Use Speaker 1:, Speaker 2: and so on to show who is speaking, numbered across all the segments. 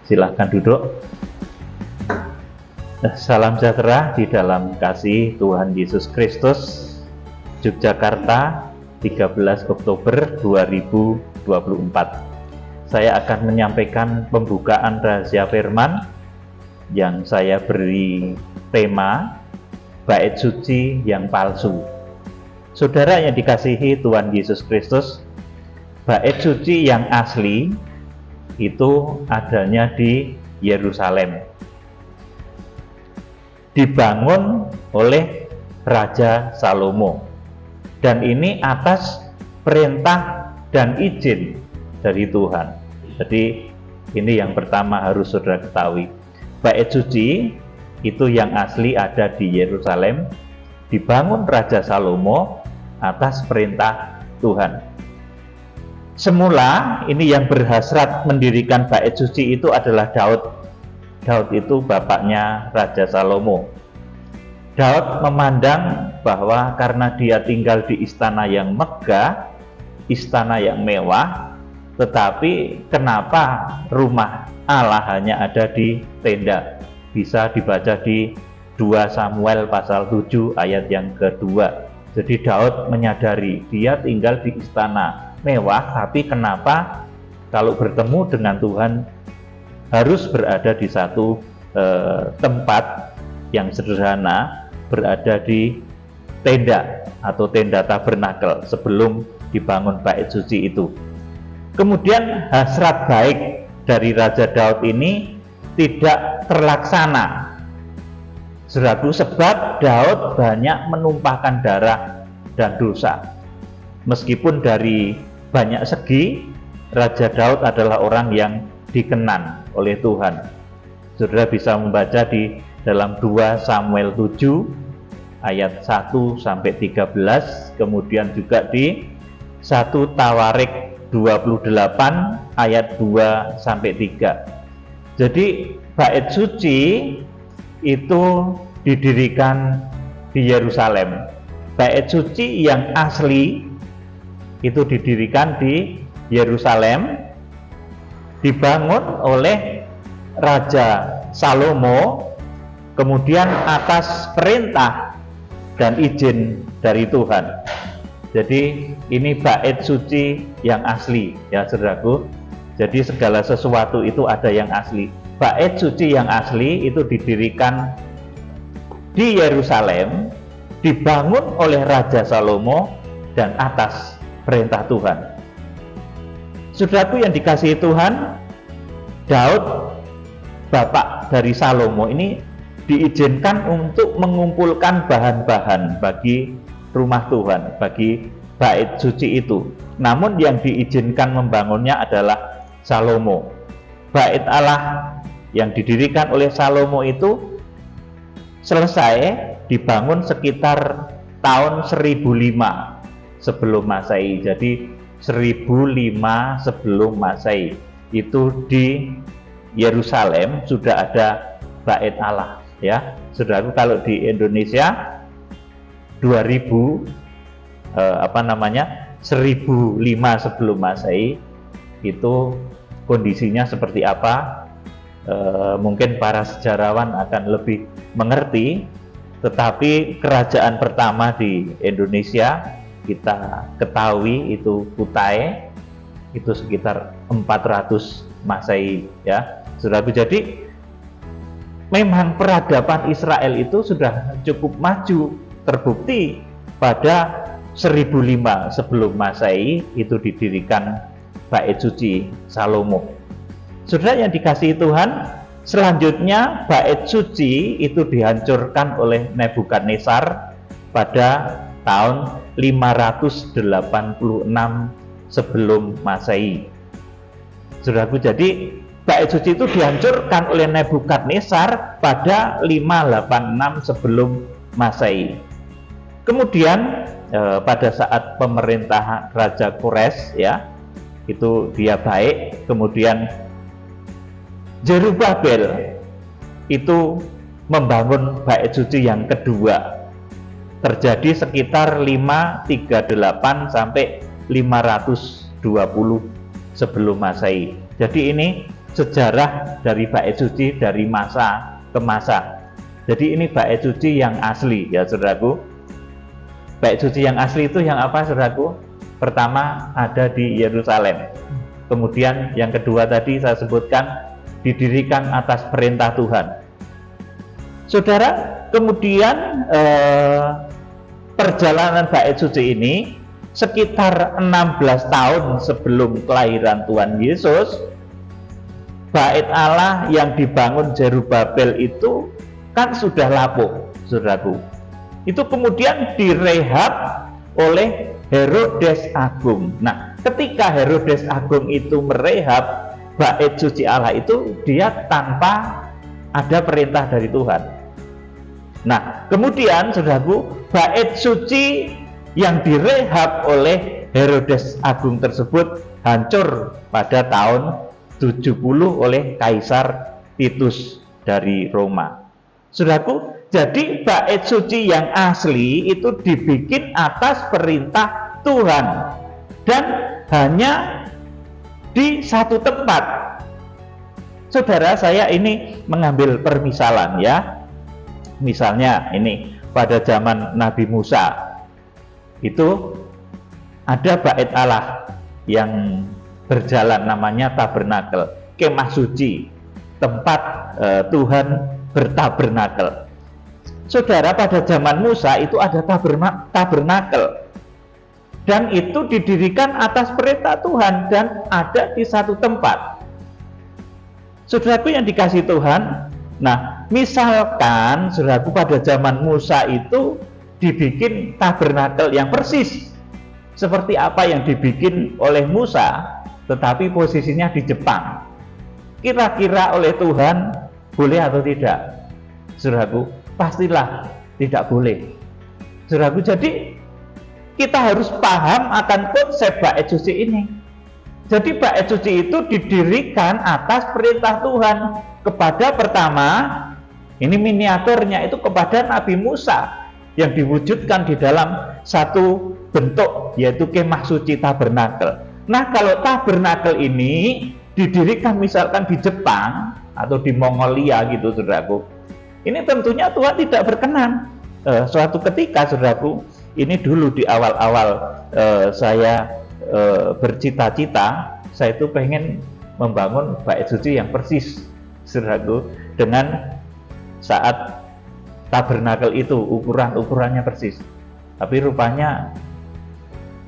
Speaker 1: Silahkan duduk. Salam sejahtera di dalam kasih Tuhan Yesus Kristus. Yogyakarta, 13 Oktober 2024. Saya akan menyampaikan pembukaan rahasia firman yang saya beri tema bait suci yang palsu. Saudara yang dikasihi Tuhan Yesus Kristus, bait suci yang asli itu adanya di Yerusalem, dibangun oleh Raja Salomo, dan ini atas perintah dan izin dari Tuhan. Jadi ini yang pertama harus saudara ketahui, bait suci itu yang asli ada di Yerusalem, dibangun Raja Salomo atas perintah Tuhan. Semula ini yang berhasrat mendirikan bait suci itu adalah Daud. Daud itu bapaknya Raja Salomo. Daud memandang bahwa karena dia tinggal di istana yang megah, istana yang mewah, tetapi kenapa rumah Allah hanya ada di tenda? Bisa dibaca di 2 Samuel pasal 7 ayat yang kedua. Jadi Daud menyadari dia tinggal di istana mewah, tapi kenapa kalau bertemu dengan Tuhan harus berada di satu tempat yang sederhana, berada di tenda atau tenda tabernakel sebelum dibangun bait suci itu. Kemudian hasrat baik dari Raja Daud ini tidak terlaksana, saudaraku, sebab Daud banyak menumpahkan darah dan dosa. Meskipun dari banyak segi, Raja Daud adalah orang yang dikenan oleh Tuhan. Saudara bisa membaca di dalam 2 Samuel 7 ayat 1 sampai 13, kemudian juga di 1 Tawarik 28 ayat 2 sampai 3. Jadi bait suci itu didirikan di Yerusalem. Bait suci yang asli itu didirikan di Yerusalem, dibangun oleh Raja Salomo, kemudian atas perintah dan izin dari Tuhan. Jadi ini bait suci yang asli, ya saudaraku. Jadi segala sesuatu itu ada yang asli. Bait suci yang asli itu didirikan di Yerusalem, dibangun oleh Raja Salomo dan atas perintah Tuhan. Saudaraku yang dikasihi Tuhan, Daud, bapak dari Salomo ini diizinkan untuk mengumpulkan bahan-bahan bagi rumah Tuhan, bagi bait suci itu. Namun yang diizinkan membangunnya adalah Salomo. Bait Allah yang didirikan oleh Salomo itu selesai dibangun sekitar tahun 1005 sebelum Masehi. Jadi 1005 sebelum Masehi itu di Yerusalem sudah ada bait Allah, ya. Saudaraku, kalau di Indonesia 1005 sebelum Masehi itu kondisinya seperti apa? Mungkin para sejarawan akan lebih mengerti, tetapi kerajaan pertama di Indonesia kita ketahui itu Kutai, itu sekitar 400 Masehi, ya saudaraku. Jadi memang peradaban Israel itu sudah cukup maju, terbukti pada 1005 sebelum Masehi itu didirikan bait suci Salomo. Saudara yang dikasihi Tuhan, selanjutnya bait suci itu dihancurkan oleh Nebukadnezar pada tahun 586 sebelum Masehi. Saudaraku, jadi bait suci itu dihancurkan oleh Nebukadnezar pada 586 sebelum Masehi. Kemudian pada saat pemerintahan Raja Kores, ya, itu dia baik. Kemudian Zerubabel itu membangun bait suci yang kedua, terjadi sekitar 538 sampai 520 sebelum Masehi. Jadi ini sejarah dari bait suci dari masa ke masa. Jadi ini bait suci yang asli ya saudaraku. Bait suci yang asli itu yang apa saudaraku? Pertama ada di Yerusalem. Kemudian yang kedua tadi saya sebutkan didirikan atas perintah Tuhan. Saudara, kemudian perjalanan bait suci ini sekitar 16 tahun sebelum kelahiran Tuhan Yesus, bait Allah yang dibangun Zerubabel itu kan sudah lapuk, saudaraku. Itu kemudian direhab oleh Herodes Agung. Nah, ketika Herodes Agung itu merehab bait suci Allah itu, dia tanpa ada perintah dari Tuhan. Nah, kemudian saudaraku, bait suci yang direhab oleh Herodes Agung tersebut hancur pada tahun 70 oleh Kaisar Titus dari Roma. Saudaraku, jadi bait suci yang asli itu dibikin atas perintah Tuhan dan hanya di satu tempat. Saudara, saya ini mengambil permisalan ya. Misalnya ini pada zaman Nabi Musa itu ada bait Allah yang berjalan namanya tabernakel, kemah suci, tempat Tuhan bertabernakel. Saudara, pada zaman Musa itu ada tabernakel dan itu didirikan atas perintah Tuhan dan ada di satu tempat. Saudaraku yang dikasihi Tuhan, nah misalkan saudaraku pada zaman Musa itu dibikin tabernakel yang persis seperti apa yang dibikin oleh Musa, tetapi posisinya di Jepang. Kira-kira oleh Tuhan boleh atau tidak? Saudaraku, pastilah tidak boleh. Saudaraku, jadi kita harus paham akan konsep bait suci ini. Jadi bait suci itu didirikan atas perintah Tuhan kepada pertama, ini miniaturnya itu kepada Nabi Musa yang diwujudkan di dalam satu bentuk, yaitu kemah suci tabernakel. Nah, kalau tabernakel ini didirikan misalkan di Jepang atau di Mongolia gitu saudaraku, ini tentunya Tuhan tidak berkenan. Suatu ketika saudaraku, ini dulu di awal-awal saya bercita-cita, saya itu pengen membangun bait suci yang persis saudaraku, dengan saat tabernakel itu ukurannya persis. Tapi rupanya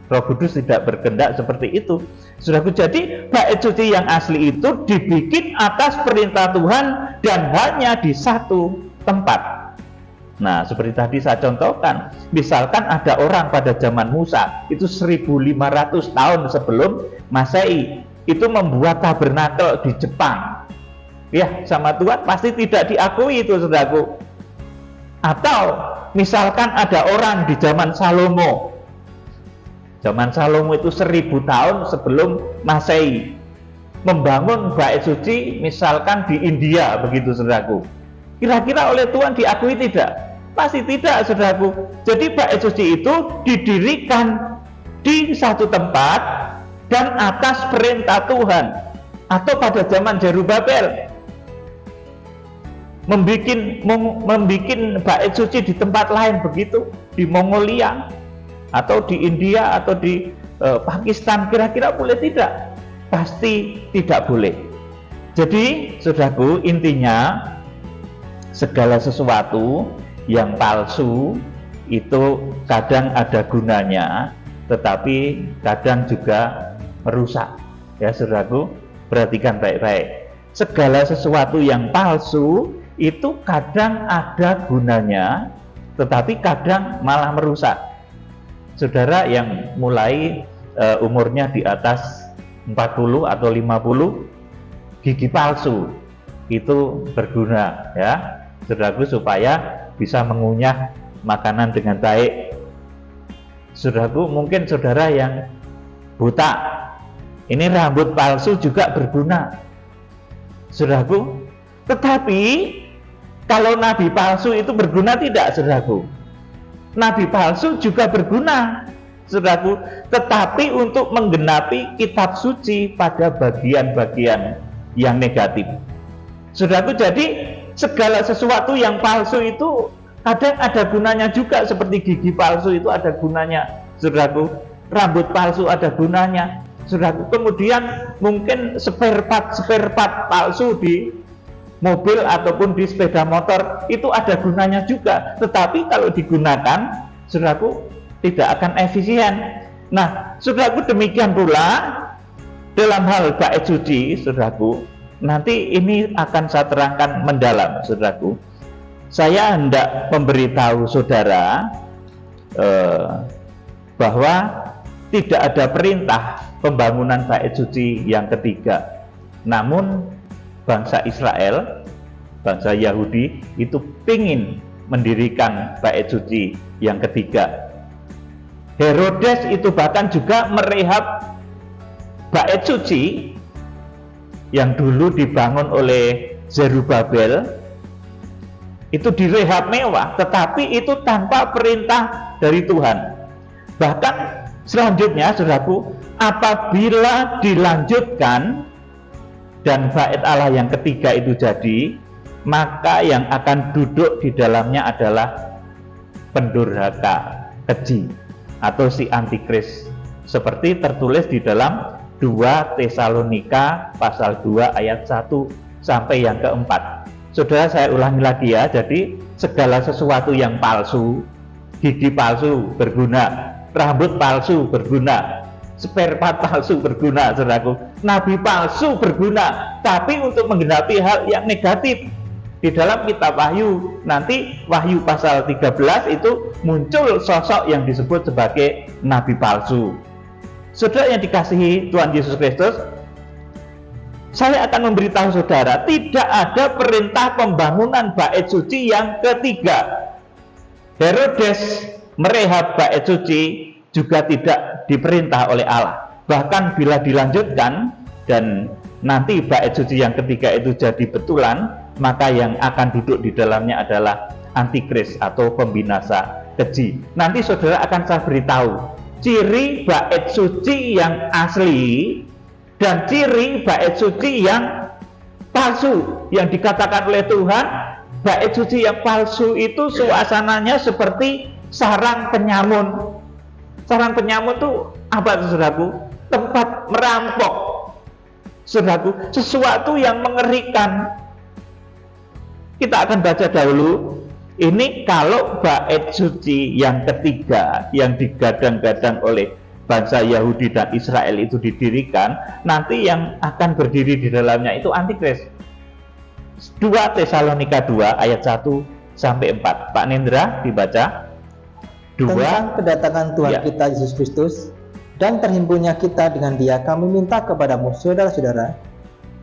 Speaker 1: Roh Kudus tidak berkehendak seperti itu. Saudaraku, jadi bait suci yang asli itu dibikin atas perintah Tuhan dan hanya di satu tempat. Nah, seperti tadi saya contohkan, misalkan ada orang pada zaman Musa itu 1500 tahun sebelum Masehi itu membuat tabernakel di Jepang. Ya, sama Tuhan pasti tidak diakui itu saudaraku. Atau misalkan ada orang di zaman Salomo. Zaman Salomo itu 1000 tahun sebelum Masehi membangun bait suci misalkan di India begitu saudaraku. Kira-kira oleh Tuhan diakui tidak? Pasti tidak saudaraku. Jadi bait suci itu didirikan di satu tempat dan atas perintah Tuhan. Atau pada zaman Zerubabel membikin bait suci di tempat lain begitu, di Mongolia atau di India atau di Pakistan, kira-kira boleh tidak? Pasti tidak boleh. Jadi saudaraku, intinya segala sesuatu yang palsu itu kadang ada gunanya, tetapi kadang juga merusak. Ya saudaraku, perhatikan baik-baik. Segala sesuatu yang palsu itu kadang ada gunanya, tetapi kadang malah merusak. Saudara yang mulai umurnya di atas 40 atau 50, gigi palsu itu berguna ya saudaraku, supaya bisa mengunyah makanan dengan baik. Saudaraku, mungkin saudara yang buta, ini rambut palsu juga berguna saudaraku. Tetapi kalau nabi palsu itu berguna tidak saudaraku? Nabi palsu juga berguna saudaraku, tetapi untuk menggenapi kitab suci pada bagian-bagian yang negatif. Saudaraku, jadi segala sesuatu yang palsu itu kadang ada gunanya juga, seperti gigi palsu itu ada gunanya, saudaraku. Rambut palsu ada gunanya, saudaraku. Kemudian mungkin spare part palsu di mobil ataupun di sepeda motor itu ada gunanya juga. Tetapi kalau digunakan, saudaraku, tidak akan efisien. Nah, saudaraku, demikian pula dalam hal bait suci, saudaraku. Nanti ini akan saya terangkan mendalam, saudaraku. Saya hendak memberitahu saudara bahwa tidak ada perintah pembangunan bait suci yang ketiga. Namun bangsa Israel, bangsa Yahudi itu ingin mendirikan bait suci yang ketiga. Herodes itu bahkan juga merehab bait suci yang dulu dibangun oleh Zerubabel, itu direhab mewah, tetapi itu tanpa perintah dari Tuhan. Bahkan selanjutnya, saudaraku, apabila dilanjutkan dan bait Allah yang ketiga itu jadi, maka yang akan duduk di dalamnya adalah pendurhaka, keji, atau si antikris, seperti tertulis di dalam 2 Tesalonika pasal 2 ayat 1 sampai yang keempat. Saudara, saya ulangi lagi ya. Jadi segala sesuatu yang palsu, gigi palsu berguna, rambut palsu berguna, spare part palsu berguna, saudaraku. Nabi palsu berguna, tapi untuk menggenapi hal yang negatif. Di dalam kitab Wahyu, nanti Wahyu pasal 13 itu muncul sosok yang disebut sebagai nabi palsu. Saudara yang dikasihi Tuhan Yesus Kristus, saya akan memberitahu saudara, tidak ada perintah pembangunan bait suci yang ketiga. Herodes merehab bait suci juga tidak diperintah oleh Allah. Bahkan bila dilanjutkan dan nanti bait suci yang ketiga itu jadi betulan, maka yang akan duduk di dalamnya adalah antikris atau pembinasa, keji. Nanti saudara akan saya beritahu ciri bait suci yang asli dan ciri bait suci yang palsu. Yang dikatakan oleh Tuhan, bait suci yang palsu itu suasananya seperti sarang penyamun. Sarang penyamun itu apa, saudaraku? Tempat merampok, saudaraku, sesuatu yang mengerikan. Kita akan baca dahulu. Ini kalau bait suci yang ketiga yang digadang-gadang oleh bangsa Yahudi dan Israel itu didirikan, nanti yang akan berdiri di dalamnya itu antikris. 2 Tesalonika 2 ayat 1 sampai 4. Pak Nendra dibaca. 2.
Speaker 2: Tentang kedatangan Tuhan kita Yesus Kristus dan terhimpunnya kita dengan Dia, kami minta kepadamu, saudara-saudara,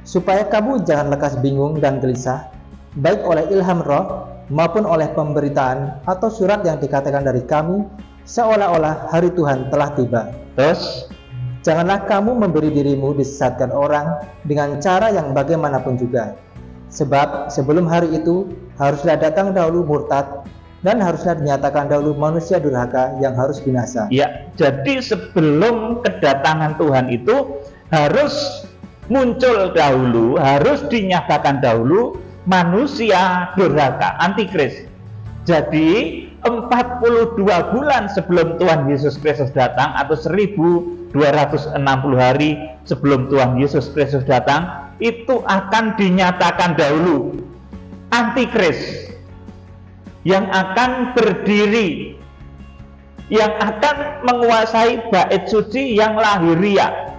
Speaker 2: supaya kamu jangan lekas bingung dan gelisah, baik oleh ilham roh maupun oleh pemberitaan atau surat yang dikatakan dari kami, seolah-olah hari Tuhan telah tiba.
Speaker 1: Terus,
Speaker 2: janganlah kamu memberi dirimu disesatkan orang dengan cara yang bagaimanapun juga. Sebab sebelum hari itu haruslah datang dahulu murtad, dan haruslah dinyatakan dahulu manusia durhaka yang harus binasa.
Speaker 1: Ya, jadi sebelum kedatangan Tuhan itu harus muncul dahulu, harus dinyatakan dahulu manusia durhaka, antikris. Jadi 42 bulan sebelum Tuhan Yesus Kristus datang, atau 1260 hari sebelum Tuhan Yesus Kristus datang, itu akan dinyatakan dahulu antikris yang akan berdiri, yang akan menguasai bait suci yang lahiriah.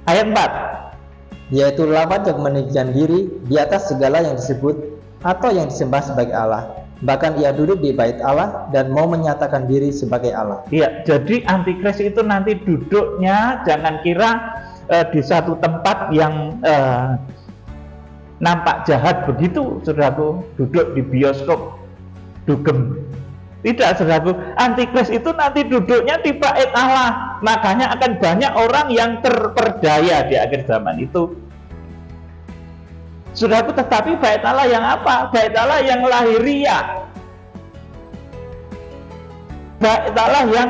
Speaker 1: Ayat 4,
Speaker 2: yaitu lawan yang meninggikan diri di atas segala yang disebut atau yang disembah sebagai Allah. Bahkan ia duduk di bait Allah dan mau menyatakan diri sebagai Allah.
Speaker 1: Iya, jadi antikris itu nanti duduknya jangan kira di satu tempat yang nampak jahat begitu, saudaraku, duduk di bioskop dugem. Tidak, saudaraku, antikris itu nanti duduknya di bait Allah. Makanya akan banyak orang yang terperdaya di akhir zaman itu, saudaraku. Tetapi bait Allah yang apa? Bait Allah yang lahiriah, bait Allah yang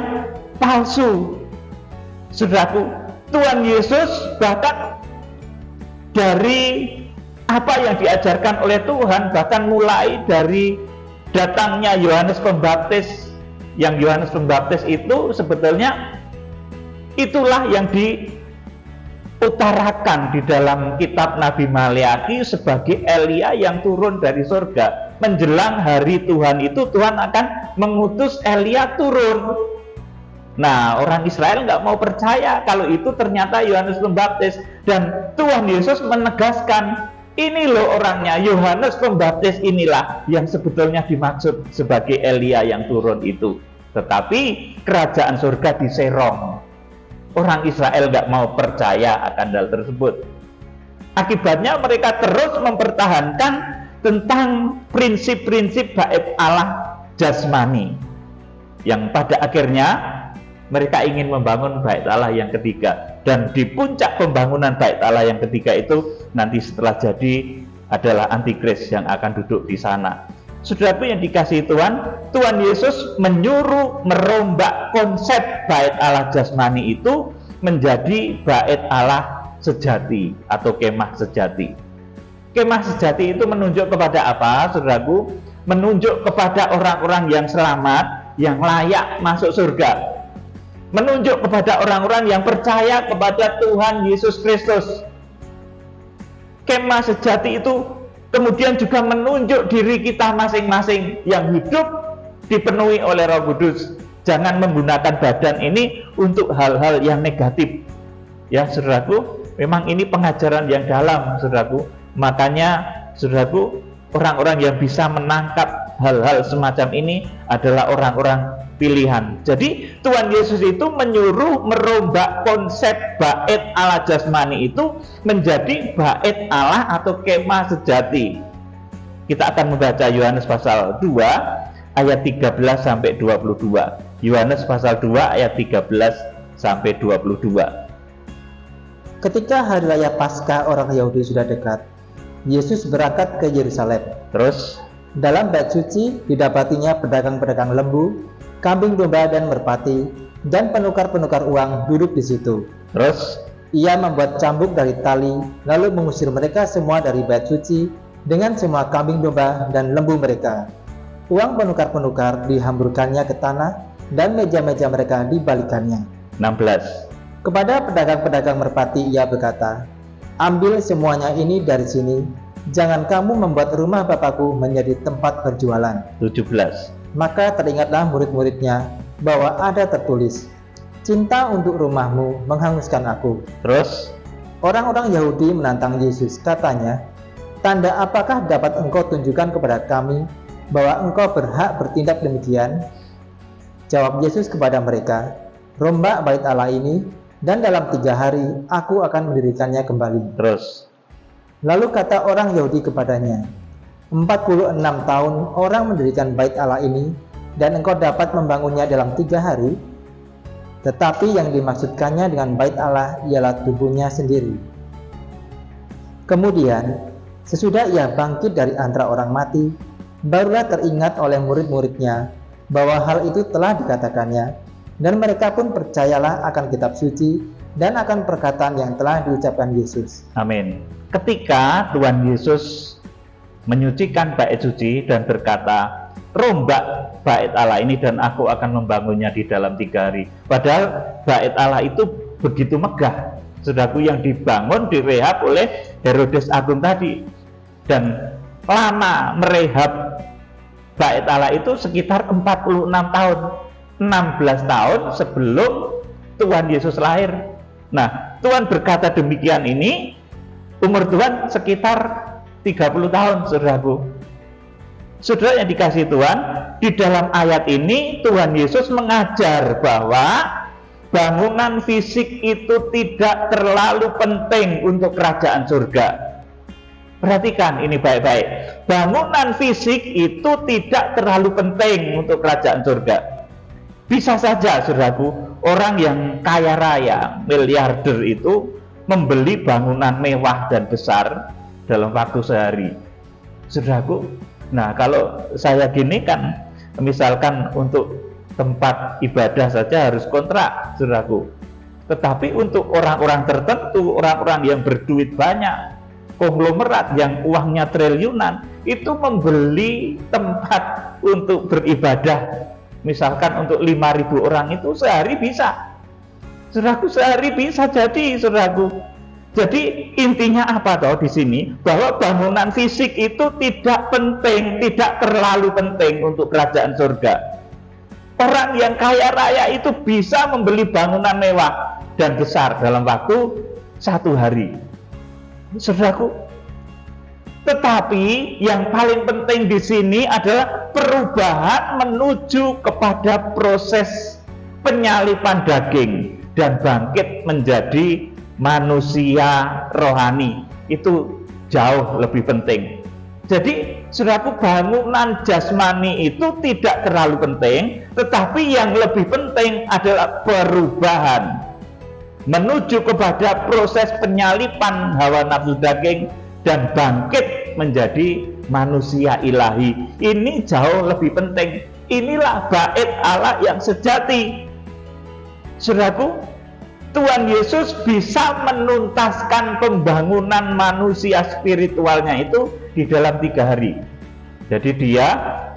Speaker 1: palsu, saudaraku. Tuhan Yesus bahkan dari apa yang diajarkan oleh Tuhan, bahkan mulai dari datangnya Yohanes Pembaptis, yang Yohanes Pembaptis itu sebetulnya itulah yang diutarakan di dalam kitab Nabi Maleakhi sebagai Elia yang turun dari surga. Menjelang hari Tuhan itu, Tuhan akan mengutus Elia turun. Nah, orang Israel nggak mau percaya kalau itu ternyata Yohanes Pembaptis, dan Tuhan Yesus menegaskan, ini loh orangnya, Yohanes Pembaptis inilah yang sebetulnya dimaksud sebagai Elia yang turun itu. Tetapi kerajaan surga diserong. Orang Israel nggak mau percaya akan hal tersebut. Akibatnya mereka terus mempertahankan tentang prinsip-prinsip bait Allah jasmani, yang pada akhirnya mereka ingin membangun bait Allah yang ketiga. Dan di puncak pembangunan bait Allah yang ketiga itu nanti setelah jadi adalah antikris yang akan duduk di sana. Saudaraku yang dikasihi Tuhan, Tuhan Yesus menyuruh merombak konsep bait Allah jasmani itu menjadi bait Allah sejati atau kemah sejati. Kemah sejati itu menunjuk kepada apa, saudaraku? Menunjuk kepada orang-orang yang selamat, yang layak masuk surga. Menunjuk kepada orang-orang yang percaya kepada Tuhan Yesus Kristus. Kemah sejati itu kemudian juga menunjuk diri kita masing-masing yang hidup dipenuhi oleh Roh Kudus. Jangan menggunakan badan ini untuk hal-hal yang negatif. Ya, saudaraku, memang ini pengajaran yang dalam, saudaraku. Makanya, saudaraku, orang-orang yang bisa menangkap hal-hal semacam ini adalah orang-orang pilihan. Jadi Tuhan Yesus itu menyuruh merombak konsep bait Allah jasmani itu menjadi bait Allah atau kemah sejati. Kita akan membaca Yohanes pasal 2 ayat 13 sampai 22. Yohanes pasal 2 ayat 13 sampai 22.
Speaker 2: Ketika hari raya Paskah orang Yahudi sudah dekat, Yesus berangkat ke Yerusalem.
Speaker 1: Terus
Speaker 2: dalam bait suci didapatinya pedagang-pedagang lembu, kambing domba dan merpati, dan penukar-penukar uang duduk di situ.
Speaker 1: Terus
Speaker 2: ia membuat cambuk dari tali, lalu mengusir mereka semua dari bait suci dengan semua kambing domba dan lembu mereka. Uang penukar-penukar dihamburkannya ke tanah, dan meja-meja mereka dibalikannya.
Speaker 1: 16.
Speaker 2: Kepada pedagang-pedagang merpati ia berkata, ambil semuanya ini dari sini, jangan kamu membuat rumah Bapakku menjadi tempat berjualan.
Speaker 1: 17.
Speaker 2: Maka teringatlah murid-muridnya bahwa ada tertulis, cinta untuk rumahmu menghanguskan aku.
Speaker 1: Terus
Speaker 2: Orang-orang Yahudi menantang Yesus, katanya, tanda apakah dapat engkau tunjukkan kepada kami bahwa engkau berhak bertindak demikian? Jawab Yesus kepada mereka, rombak bait Allah ini, dan dalam 3 hari aku akan mendirikannya kembali.
Speaker 1: Terus
Speaker 2: Lalu kata orang Yahudi kepadanya, 46 tahun orang mendirikan bait Allah ini, dan engkau dapat membangunnya dalam 3 hari? Tetapi yang dimaksudkannya dengan bait Allah ialah tubuhnya sendiri. Kemudian, sesudah ia bangkit dari antara orang mati, barulah teringat oleh murid-muridnya bahwa hal itu telah dikatakannya, dan mereka pun percayalah akan kitab suci dan akan perkataan yang telah diucapkan Yesus.
Speaker 1: amin. Ketika Tuhan Yesus menyucikan bait suci dan berkata, rombak bait Allah ini dan aku akan membangunnya di dalam 3 hari. Padahal bait Allah itu begitu megah, saudaraku, yang dibangun, direhab oleh Herodes Agung tadi. Dan lama merehab bait Allah itu sekitar 46 tahun, 16 tahun sebelum Tuhan Yesus lahir. Nah, Tuhan berkata demikian ini, umur Tuhan sekitar 30 tahun, saudaraku. Saudara yang dikasihi Tuhan, di dalam ayat ini Tuhan Yesus mengajar bahwa bangunan fisik itu tidak terlalu penting untuk kerajaan surga. Perhatikan ini baik-baik. Bangunan fisik itu tidak terlalu penting untuk kerajaan surga. Bisa saja, saudaraku, orang yang kaya raya, miliarder itu membeli bangunan mewah dan besar dalam waktu sehari. Saudaraku, nah kalau saya gini kan, misalkan untuk tempat ibadah saja harus kontrak, saudaraku. Tetapi untuk orang-orang tertentu, orang-orang yang berduit banyak, konglomerat yang uangnya triliunan itu membeli tempat untuk beribadah, misalkan untuk 5.000 orang itu sehari bisa. Saudaraku, sehari bisa jadi, saudaraku. Jadi intinya apa toh di sini? Bahwa bangunan fisik itu tidak penting, tidak terlalu penting untuk kerajaan surga. Orang yang kaya raya itu bisa membeli bangunan mewah dan besar dalam waktu 1 hari. Saudaraku, tetapi yang paling penting di sini adalah perubahan menuju kepada proses penyalipan daging dan bangkit menjadi manusia rohani. Itu jauh lebih penting. Jadi, saudaraku, bangunan jasmani itu tidak terlalu penting, tetapi yang lebih penting adalah perubahan menuju kepada proses penyalipan hawa nafsu daging dan bangkit menjadi manusia ilahi. Ini jauh lebih penting. Inilah bait Allah yang sejati. Saudaraku, Tuhan Yesus bisa menuntaskan pembangunan manusia spiritualnya itu di dalam 3 hari. Jadi dia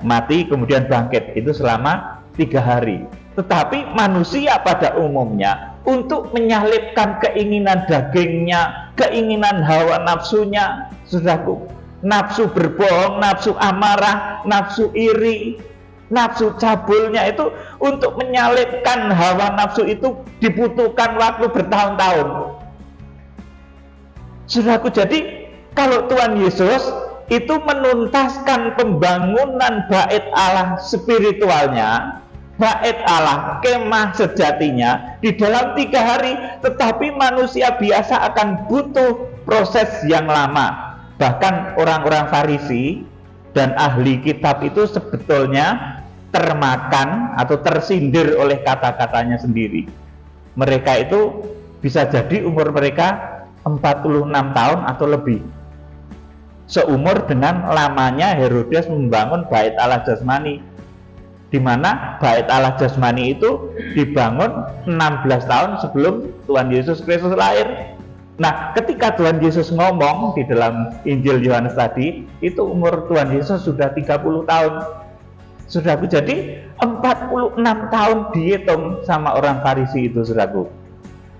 Speaker 1: mati kemudian bangkit itu selama 3 hari. Tetapi manusia pada umumnya untuk menyalipkan keinginan dagingnya, keinginan hawa nafsunya, saudaraku, nafsu berbohong, nafsu amarah, nafsu iri, nafsu cabulnya itu, untuk menyalipkan hawa nafsu itu dibutuhkan waktu bertahun-tahun. Saudaraku, jadi kalau Tuhan Yesus itu menuntaskan pembangunan bait Allah spiritualnya, bait Allah, kemah sejatinya di dalam 3 hari, tetapi manusia biasa akan butuh proses yang lama. Bahkan orang-orang Farisi dan ahli kitab itu sebetulnya termakan atau tersindir oleh kata-katanya sendiri. Mereka itu bisa jadi umur mereka 46 tahun atau lebih, seumur dengan lamanya Herodes membangun bait Allah jasmani, di mana bait Allah jasmani itu dibangun 16 tahun sebelum Tuhan Yesus Kristus lahir. Nah, ketika Tuhan Yesus ngomong di dalam Injil Yohanes tadi, itu umur Tuhan Yesus sudah 30 tahun. Saudaraku, jadi 46 tahun dihitung sama orang Farisi itu, saudaraku.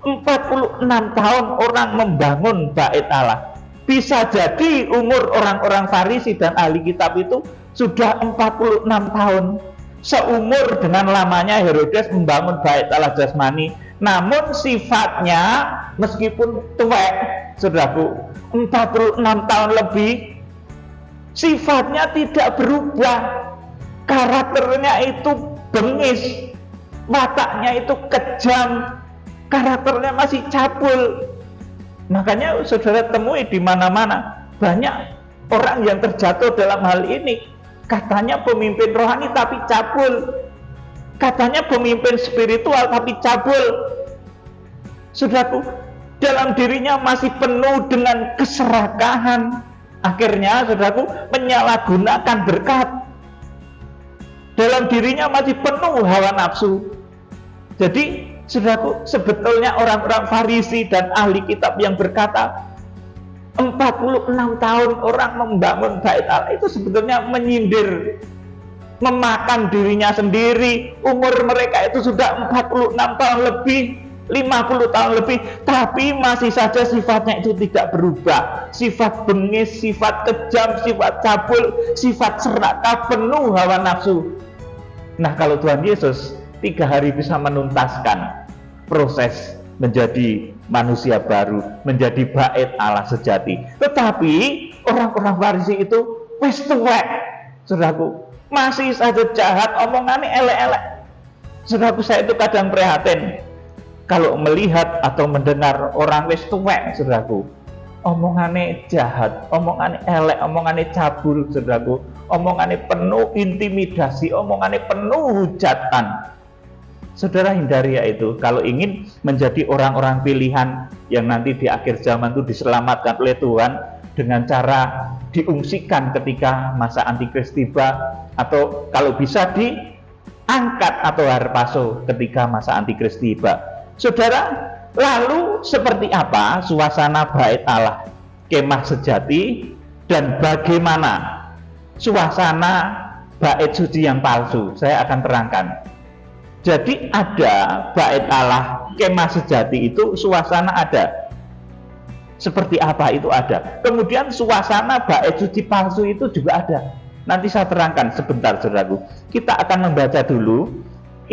Speaker 1: 46 tahun orang membangun bait Allah. Bisa jadi umur orang-orang Farisi dan ahli kitab itu sudah 46 tahun, seumur dengan lamanya Herodes membangun bait Allah jasmani. Namun sifatnya meskipun tuwek, saudaraku, 46 tahun lebih, sifatnya tidak berubah. Karakternya itu bengis, wataknya itu kejam, karakternya masih cabul. Makanya saudara temui di mana-mana banyak orang yang terjatuh dalam hal ini. Katanya pemimpin rohani tapi cabul, katanya pemimpin spiritual tapi cabul. Saudaraku, dalam dirinya masih penuh dengan keserakahan. Akhirnya saudaraku menyalahgunakan berkat. Dalam dirinya masih penuh hawa nafsu. Jadi saudaraku, sebetulnya orang-orang Farisi dan ahli kitab yang berkata 46 tahun orang membangun bait Allah itu sebetulnya menyindir, memakan dirinya sendiri. Umur mereka itu sudah 46 tahun lebih, 50 tahun lebih, tapi masih saja sifatnya itu tidak berubah. Sifat bengis, sifat kejam, sifat cabul, sifat serakah, penuh hawa nafsu. Nah, kalau Tuhan Yesus 3 hari bisa menuntaskan proses menjadi manusia baru, menjadi bait Allah sejati. Tetapi orang-orang Farisi itu wis tuwek, saudaraku, masih saja jahat, omongannya elek-elek. Saudaraku, saya itu kadang prihatin kalau melihat atau mendengar orang wis tuwek, saudaraku, omongannya jahat, omongannya elek, omongannya cabul, saudaraku, omongannya penuh intimidasi, omongannya penuh hujatan. Saudara, hindari ya itu. Kalau ingin menjadi orang-orang pilihan yang nanti di akhir zaman itu diselamatkan oleh Tuhan dengan cara diungsikan ketika masa antikris tiba, atau kalau bisa diangkat atau harpaso ketika masa antikris tiba. Saudara, lalu seperti apa suasana bait Allah kemah sejati dan bagaimana suasana bait suci yang palsu. Saya akan terangkan. Jadi ada bait Allah, kemah sejati itu suasana ada. Seperti apa itu ada. Kemudian suasana bait suci palsu itu juga ada. Nanti saya terangkan sebentar, saudaraku. Kita akan membaca dulu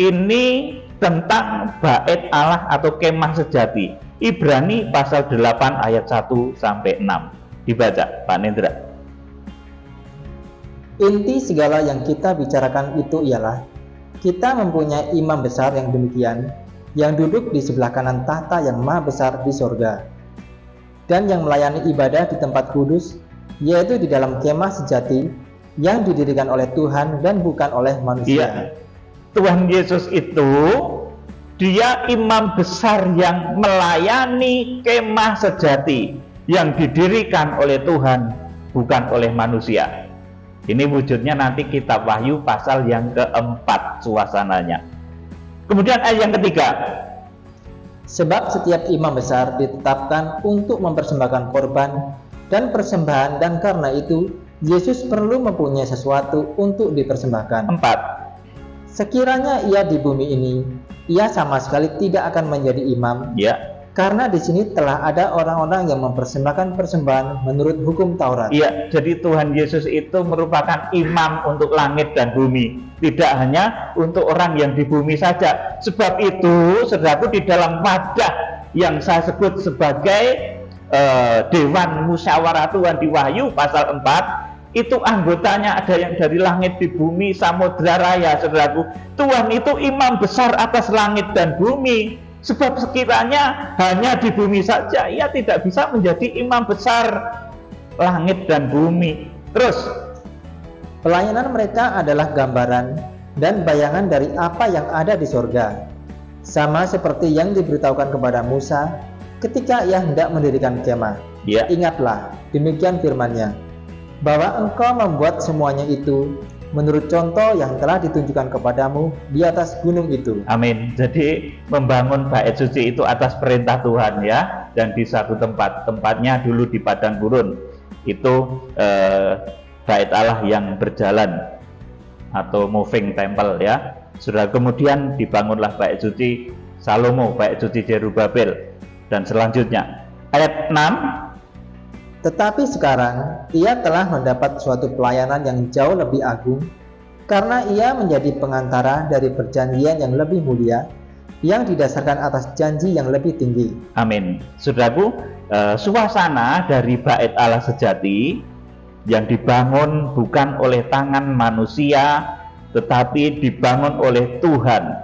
Speaker 1: ini tentang bait Allah atau kemah sejati. Ibrani pasal 8 ayat 1 sampai 6. Dibaca, Pak Nendra.
Speaker 2: Inti segala yang kita bicarakan itu ialah kita mempunyai imam besar yang demikian, yang duduk di sebelah kanan tahta yang maha besar di sorga, dan yang melayani ibadah di tempat kudus, yaitu di dalam kemah sejati yang didirikan oleh Tuhan dan bukan oleh manusia.
Speaker 1: Iya. Tuhan Yesus itu dia imam besar yang melayani kemah sejati yang didirikan oleh Tuhan bukan oleh manusia. Ini wujudnya nanti kitab Wahyu pasal yang keempat suasananya. Kemudian ayat yang ketiga.
Speaker 2: Sebab setiap imam besar ditetapkan untuk mempersembahkan korban dan persembahan, dan karena itu Yesus perlu mempunyai sesuatu untuk dipersembahkan.
Speaker 1: 4.
Speaker 2: Sekiranya ia di bumi ini, ia sama sekali tidak akan menjadi imam.
Speaker 1: Ya.
Speaker 2: Karena di sini telah ada orang-orang yang mempersembahkan persembahan menurut hukum Taurat.
Speaker 1: Iya, jadi Tuhan Yesus itu merupakan imam untuk langit dan bumi, tidak hanya untuk orang yang di bumi saja. Sebab itu, saudaraku, di dalam wadah yang saya sebut sebagai Dewan Musyawarah Tuhan di Wahyu pasal 4, itu anggotanya ada yang dari langit, di bumi, samudra raya, saudaraku. Tuhan itu imam besar atas langit dan bumi. Sebab sekiranya hanya di bumi saja, ia tidak bisa menjadi imam besar langit dan bumi. Terus,
Speaker 2: pelayanan mereka adalah gambaran dan bayangan dari apa yang ada di sorga, sama seperti yang diberitahukan kepada Musa ketika ia hendak mendirikan kemah.
Speaker 1: Ya.
Speaker 2: Ingatlah, demikian firman-Nya, bahwa engkau membuat semuanya itu menurut contoh yang telah ditunjukkan kepadamu di atas gunung itu.
Speaker 1: Amin. Jadi membangun bait suci itu atas perintah Tuhan ya, dan di satu tempat, tempatnya dulu di padang gurun. Itu bait Allah yang berjalan atau moving temple ya. Sudah kemudian dibangunlah bait suci Salomo, bait suci Zerubabel, dan selanjutnya ayat 6.
Speaker 2: Tetapi sekarang ia telah mendapat suatu pelayanan yang jauh lebih agung, karena ia menjadi pengantara dari perjanjian yang lebih mulia, yang didasarkan atas janji yang lebih tinggi.
Speaker 1: Amin. Saudaraku, suasana dari bait Allah sejati yang dibangun bukan oleh tangan manusia, tetapi dibangun oleh Tuhan.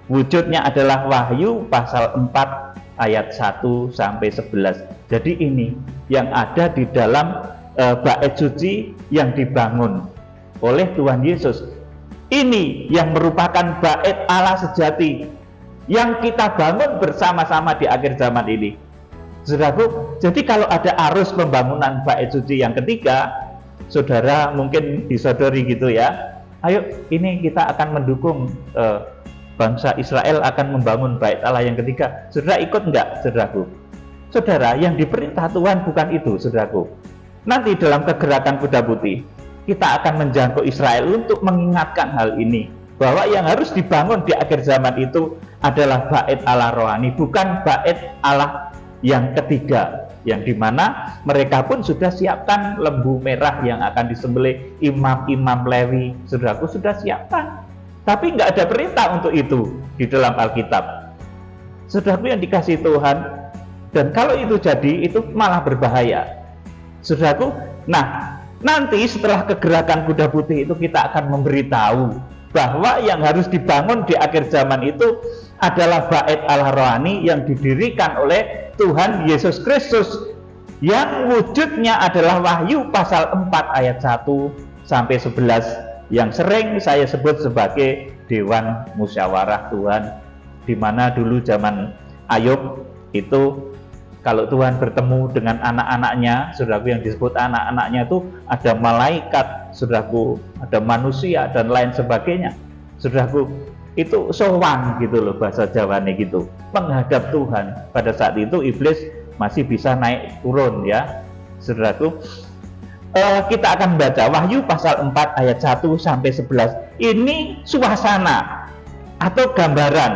Speaker 1: Wujudnya adalah Wahyu pasal 4 ayat 1 sampai 11. Jadi ini yang ada di dalam bait suci yang dibangun oleh Tuhan Yesus. Ini yang merupakan bait Allah sejati yang kita bangun bersama-sama di akhir zaman ini. Saudaraku, jadi kalau ada arus pembangunan bait suci yang ketiga, saudara mungkin disodori gitu ya. Ayo, ini kita akan mendukung bangsa Israel akan membangun bait Allah yang ketiga. Saudara ikut enggak, saudaraku? Saudara, yang diperintah Tuhan bukan itu, saudaraku. Nanti dalam kegerakan kuda putih, kita akan menjangkau Israel untuk mengingatkan hal ini, bahwa yang harus dibangun di akhir zaman itu adalah bait Allah rohani, bukan bait Allah yang ketiga, yang dimana mereka pun sudah siapkan lembu merah yang akan disembelih, imam-imam Lewi, saudaraku sudah siapkan. Tapi nggak ada perintah untuk itu di dalam Alkitab. Saudaraku yang dikasihi Tuhan, dan kalau itu jadi, itu malah berbahaya. Saudaraku, nah nanti setelah kegerakan kuda putih itu kita akan memberitahu bahwa yang harus dibangun di akhir zaman itu adalah bait Allah rohani yang didirikan oleh Tuhan Yesus Kristus, yang wujudnya adalah Wahyu pasal 4 ayat 1 sampai 11, yang sering saya sebut sebagai Dewan Musyawarah Tuhan, di mana dulu zaman Ayub itu kalau Tuhan bertemu dengan anak-anaknya, saudaraku, yang disebut anak-anaknya itu ada malaikat, saudaraku, ada manusia dan lain sebagainya. Saudaraku, itu sowan gitu loh bahasa Jawanya gitu, menghadap Tuhan. Pada saat itu iblis masih bisa naik turun ya, Saudaraku, kita akan membaca Wahyu pasal 4 ayat 1 sampai 11. Ini suasana atau gambaran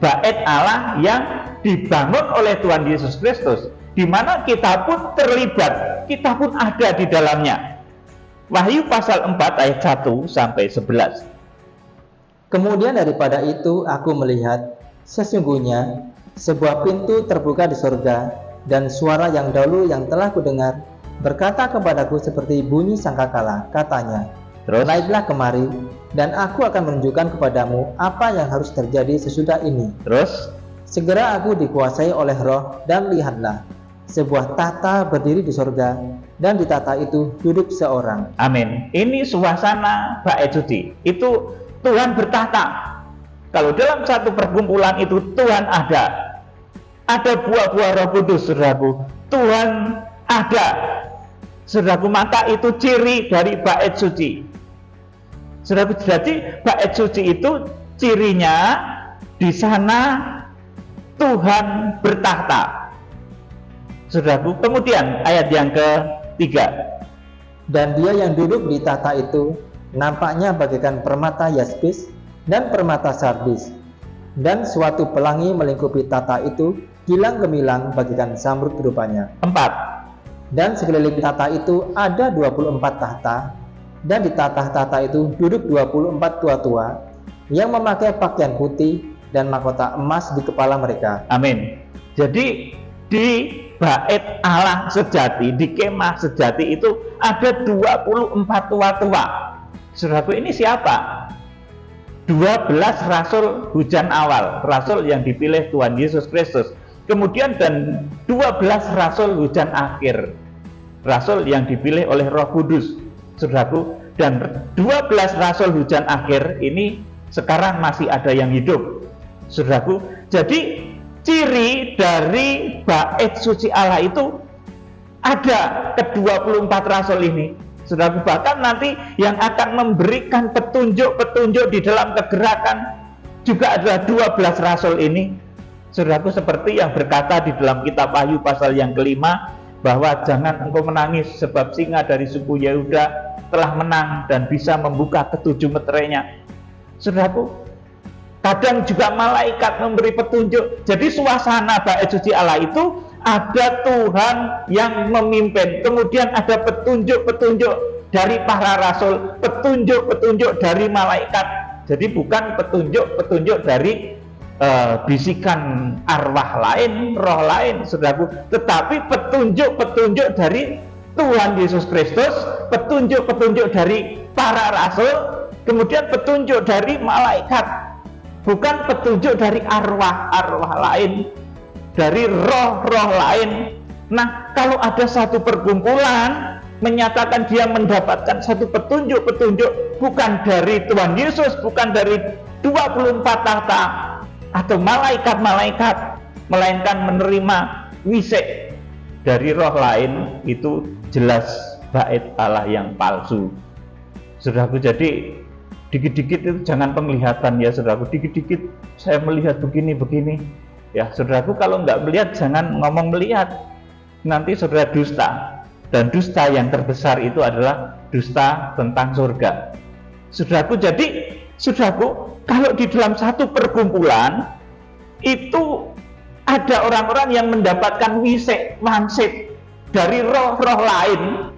Speaker 1: bait Allah yang dibangun oleh Tuhan Yesus Kristus, di mana kita pun terlibat, kita pun ada di dalamnya. Wahyu pasal 4 ayat 1 sampai 11.
Speaker 2: Kemudian daripada itu aku melihat, sesungguhnya sebuah pintu terbuka di surga, dan suara yang dahulu yang telah kudengar berkata kepadaku seperti bunyi sangkakala, katanya, naiklah kemari, dan aku akan menunjukkan kepadamu apa yang harus terjadi sesudah ini.
Speaker 1: Terus,
Speaker 2: segera aku dikuasai oleh Roh, dan lihatlah, sebuah tahta berdiri di surga, dan di tahta itu duduk seorang.
Speaker 1: Amin. Ini suasana bait suci. Itu Tuhan bertahta. Kalau dalam satu perkumpulan itu Tuhan ada buah-buah Roh Kudus, saudaraku. Tuhan ada, saudaraku, maka itu ciri dari bait suci. Saudaraku, jadi bait suci itu cirinya di sana Tuhan bertahta. Saudaraku, kemudian ayat yang ketiga.
Speaker 2: Dan dia yang duduk di tahta itu nampaknya bagaikan permata yaspis dan permata sardis, dan suatu pelangi melingkupi tahta itu gilang gemilang bagaikan zamrud rupanya.
Speaker 1: 4.
Speaker 2: Dan sekeliling tahta itu ada 24 tahta, dan di tahta-tahta itu duduk 24 tua-tua yang memakai pakaian putih dan mahkota emas di kepala mereka.
Speaker 1: Amin. Jadi di bait Allah sejati, di kemah sejati itu ada 24 tua-tua. Saudaraku, ini siapa? 12 rasul hujan awal, rasul yang dipilih Tuhan Yesus Kristus. Kemudian dan 12 rasul hujan akhir, rasul yang dipilih oleh Roh Kudus. Saudaraku, dan 12 rasul hujan akhir ini sekarang masih ada yang hidup. Saudaraku, jadi ciri dari bait suci Allah itu ada ke-24 rasul ini. Saudaraku, bahkan nanti yang akan memberikan petunjuk-petunjuk di dalam kegerakan juga adalah 12 rasul ini. Saudaraku, seperti yang berkata di dalam kitab Wahyu pasal yang kelima, bahwa jangan engkau menangis sebab singa dari suku Yehuda telah menang dan bisa membuka ketujuh meterainya. Saudaraku, kadang juga malaikat memberi petunjuk. Jadi suasana bait suci Allah itu ada Tuhan yang memimpin, kemudian ada petunjuk-petunjuk dari para rasul, petunjuk-petunjuk dari malaikat. Jadi bukan petunjuk-petunjuk dari bisikan arwah lain, roh lain, saudaraku, tetapi petunjuk-petunjuk dari Tuhan Yesus Kristus, petunjuk-petunjuk dari para rasul, kemudian petunjuk dari malaikat, bukan petunjuk dari arwah-arwah lain, dari roh-roh lain. Nah, kalau ada satu perkumpulan menyatakan dia mendapatkan satu petunjuk-petunjuk bukan dari Tuhan Yesus, bukan dari 24 tahta atau malaikat-malaikat, melainkan menerima wisik dari roh lain, itu jelas bait Allah yang palsu. Saudaraku, jadi dikit-dikit itu jangan penglihatan ya saudaraku, dikit-dikit saya melihat begini-begini. Ya saudaraku, kalau nggak melihat jangan ngomong melihat, nanti saudara dusta. Dan dusta yang terbesar itu adalah dusta tentang surga. Saudaraku, jadi saudaraku, kalau di dalam satu perkumpulan itu ada orang-orang yang mendapatkan wisik, mansit dari roh-roh lain,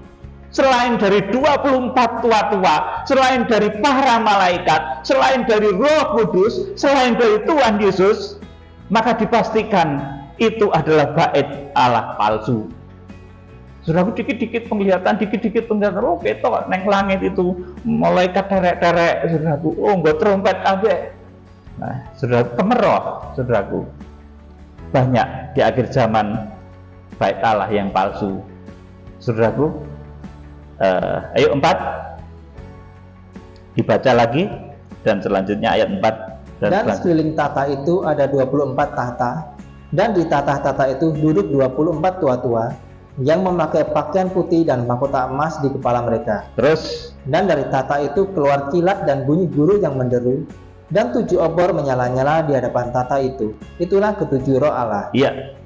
Speaker 1: selain dari 24 tua-tua, selain dari para malaikat, selain dari Roh Kudus, selain dari Tuhan Yesus, maka dipastikan itu adalah bait Allah palsu. Saudaraku, dikit-dikit penglihatan, oh ketok neng langit itu malaikat terek-terek, saudaraku, oh nggak trompet abe. Nah, saudaraku, kemeroh, saudaraku, banyak di akhir zaman bait Allah yang palsu. Saudaraku, ayo 4 dibaca lagi, dan selanjutnya ayat 4.
Speaker 2: Dan sekeliling tahta itu ada 24 tahta, dan di tahta-tahta itu duduk 24 tua-tua yang memakai pakaian putih dan mahkota emas di kepala mereka.
Speaker 1: Terus,
Speaker 2: dan dari tahta itu keluar kilat dan bunyi guru yang menderu, dan 7 obor menyala-nyala di hadapan tahta itu. Itulah ketujuh roh Allah.
Speaker 1: Iya.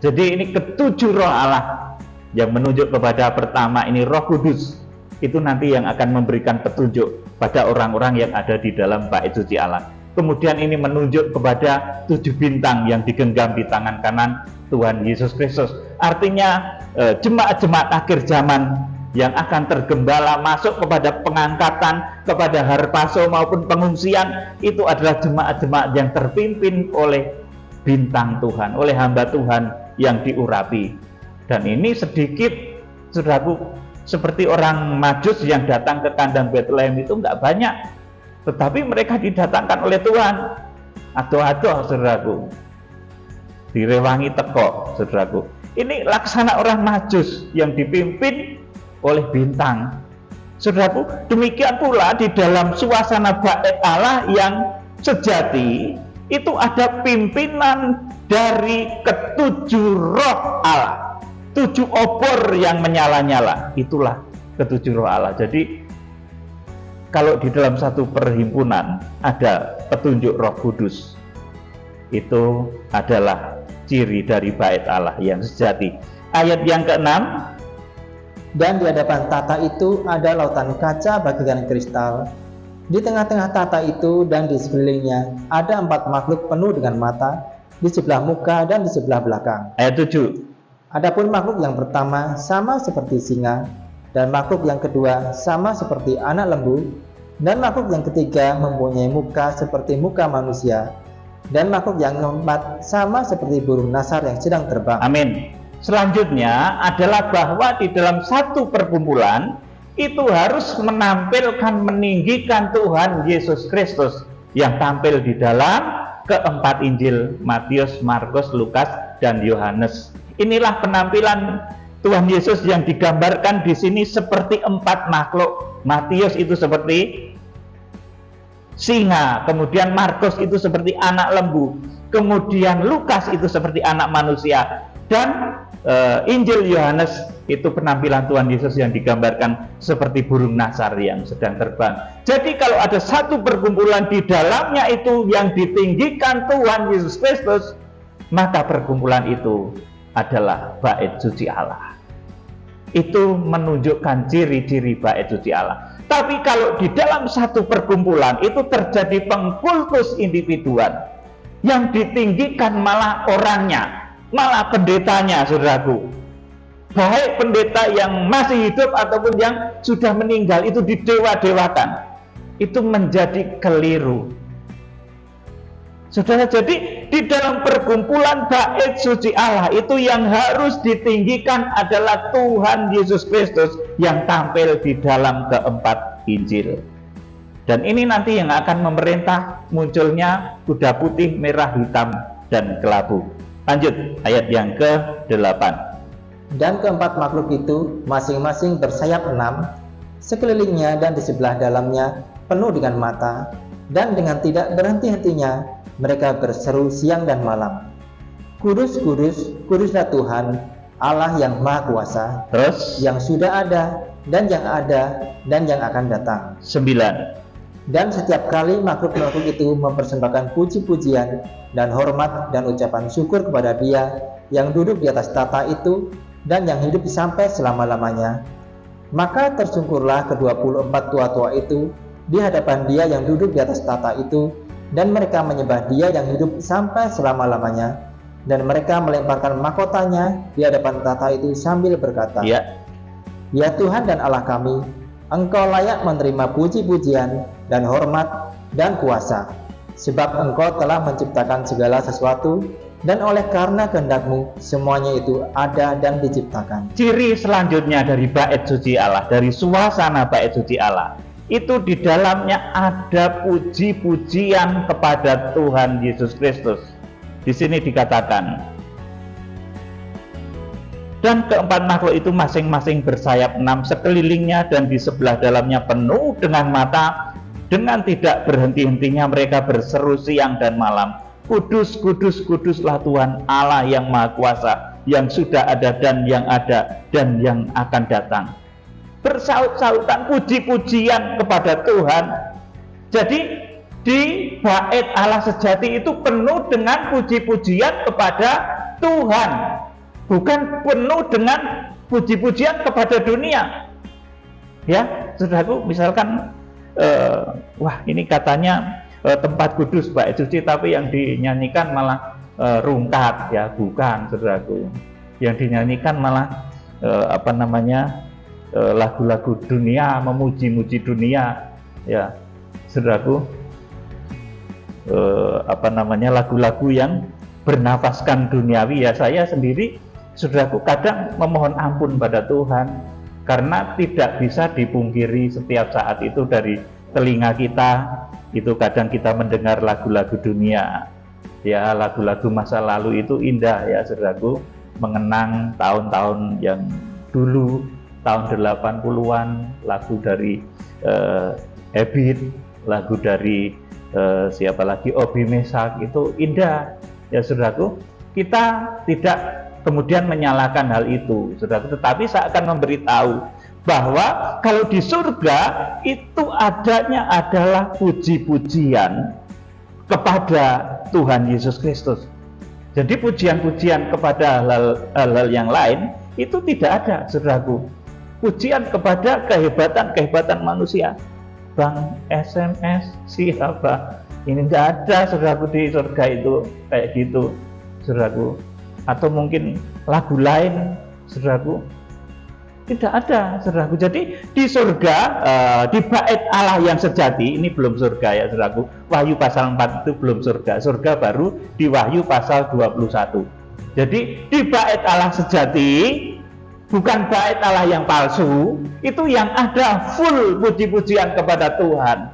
Speaker 1: Jadi ini ketujuh roh Allah. yang menunjuk kepada pertama ini Roh Kudus. Itu nanti yang akan memberikan petunjuk pada orang-orang yang ada di dalam bait suci Allah. Kemudian ini menunjuk kepada 7 bintang yang digenggam di tangan kanan Tuhan Yesus Kristus. Artinya jemaat-jemaat akhir zaman yang akan tergembala masuk kepada pengangkatan, kepada harpaso maupun pengungsian, itu adalah jemaat-jemaat yang terpimpin oleh bintang Tuhan, oleh hamba Tuhan yang diurapi. Dan ini sedikit, saudaraku, seperti orang Majus yang datang ke kandang Bethlehem itu enggak banyak, tetapi mereka didatangkan oleh Tuhan. Adoh-adoh, saudaraku, direwangi teko, saudaraku. Ini laksana orang Majus yang dipimpin oleh bintang. Saudaraku, demikian pula di dalam suasana bait Allah yang sejati, itu ada pimpinan dari ketujuh roh Allah, 7 obor yang menyala-nyala. Itulah ketujuh roh Allah. Jadi kalau di dalam satu perhimpunan ada petunjuk Roh Kudus, itu adalah ciri dari bait Allah yang sejati. Ayat yang ke-6,
Speaker 2: dan di hadapan tata itu ada lautan kaca bagikan kristal. Di tengah-tengah tata itu dan di sekelilingnya ada 4 makhluk penuh dengan mata, di sebelah muka dan di sebelah belakang.
Speaker 1: Ayat 7.
Speaker 2: Adapun makhluk yang pertama sama seperti singa, dan makhluk yang kedua sama seperti anak lembu, dan makhluk yang ketiga mempunyai muka seperti muka manusia, dan makhluk yang keempat sama seperti burung nasar yang sedang terbang.
Speaker 1: Amin. Selanjutnya adalah bahwa di dalam satu perkumpulan itu harus menampilkan, meninggikan Tuhan Yesus Kristus yang tampil di dalam keempat Injil, Matius, Markus, Lukas, dan Yohanes. Inilah penampilan Tuhan Yesus yang digambarkan di sini seperti 4 makhluk. Matius itu seperti singa, kemudian Markus itu seperti anak lembu, kemudian Lukas itu seperti anak manusia, dan Injil Yohanes itu penampilan Tuhan Yesus yang digambarkan seperti burung nasar yang sedang terbang. Jadi kalau ada satu perkumpulan di dalamnya itu yang ditinggikan Tuhan Yesus Kristus, maka perkumpulan itu adalah bait suci Allah. Itu menunjukkan ciri-ciri bait suci Allah. Tapi kalau di dalam satu perkumpulan itu terjadi pengkultus individuan, yang ditinggikan malah orangnya, malah pendetanya, saudaraku. Baik pendeta yang masih hidup ataupun yang sudah meninggal, itu didewa-dewakan. Itu menjadi keliru. Saudara, jadi di dalam perkumpulan bait suci Allah itu yang harus ditinggikan adalah Tuhan Yesus Kristus yang tampil di dalam keempat Injil. Dan ini nanti yang akan memerintah munculnya kuda putih, merah, hitam, dan kelabu. Lanjut, ayat yang ke-8.
Speaker 2: Dan keempat makhluk itu masing-masing bersayap 6, sekelilingnya dan di sebelah dalamnya penuh dengan mata, dan dengan tidak berhenti-hentinya mereka berseru siang dan malam, Kudus, kudus, kuduslah Tuhan, Allah yang Maha Kuasa,
Speaker 1: Terus
Speaker 2: yang sudah ada, dan yang akan datang.
Speaker 1: 9.
Speaker 2: Dan setiap kali makhluk-makhluk itu mempersembahkan puji-pujian dan hormat dan ucapan syukur kepada Dia yang duduk di atas tata itu dan yang hidup sampai selama-lamanya. Maka tersungkurlah ke-24 tua-tua itu di hadapan Dia yang duduk di atas tata itu, dan mereka menyembah Dia yang hidup sampai selama-lamanya, dan mereka melemparkan mahkotanya di hadapan tata itu sambil berkata, Ya Tuhan dan Allah kami, Engkau layak menerima puji-pujian dan hormat dan kuasa, sebab Engkau telah menciptakan segala sesuatu, dan oleh karena kehendak-Mu semuanya itu ada dan diciptakan.
Speaker 1: Ciri selanjutnya dari bait suci Allah, dari suasana bait suci Allah, itu di dalamnya ada puji-pujian kepada Tuhan Yesus Kristus. Di sini dikatakan, dan keempat makhluk itu masing-masing bersayap 6, sekelilingnya dan di sebelah dalamnya penuh dengan mata, dengan tidak berhenti-hentinya mereka berseru siang dan malam, Kudus, kudus, kuduslah Tuhan Allah yang Maha Kuasa, yang sudah ada dan yang akan datang. Bersaut-sautan puji-pujian kepada Tuhan. Jadi di bait Allah sejati itu penuh dengan puji-pujian kepada Tuhan, bukan penuh dengan puji-pujian kepada dunia. Ya, saudaraku, misalkan wah ini katanya tempat kudus, bait suci, tapi yang dinyanyikan malah rungkat, ya bukan, saudaraku. Yang dinyanyikan malah lagu-lagu dunia, memuji-muji dunia, ya saudaraku. Lagu-lagu yang bernafaskan duniawi. Ya, saya sendiri, saudaraku, kadang memohon ampun pada Tuhan, karena tidak bisa dipungkiri setiap saat itu dari telinga kita, itu kadang kita mendengar lagu-lagu dunia. Ya, lagu-lagu masa lalu itu indah, ya saudaraku, mengenang tahun-tahun yang dulu, tahun 80-an, lagu dari Ebit, lagu dari siapa lagi, Obi Mesak, itu indah, ya saudaraku. Kita tidak kemudian menyalahkan hal itu, saudaraku, tetapi saya akan memberitahu bahwa kalau di surga itu adanya adalah puji-pujian kepada Tuhan Yesus Kristus. Jadi pujian-pujian kepada hal-hal yang lain itu tidak ada, saudaraku. Pujian kepada kehebatan manusia, Bang SMS siapa, ini tidak ada, saudaraku, di surga itu kayak gitu, saudaraku. Atau mungkin lagu lain, saudaraku, tidak ada, saudaraku. Jadi di surga, di bait Allah yang sejati, ini belum surga, ya saudaraku. Wahyu pasal 4 itu belum surga. Surga baru di Wahyu pasal 21. Jadi di bait Allah sejati, bukan bait Allah yang palsu, itu yang ada full puji-pujian kepada Tuhan.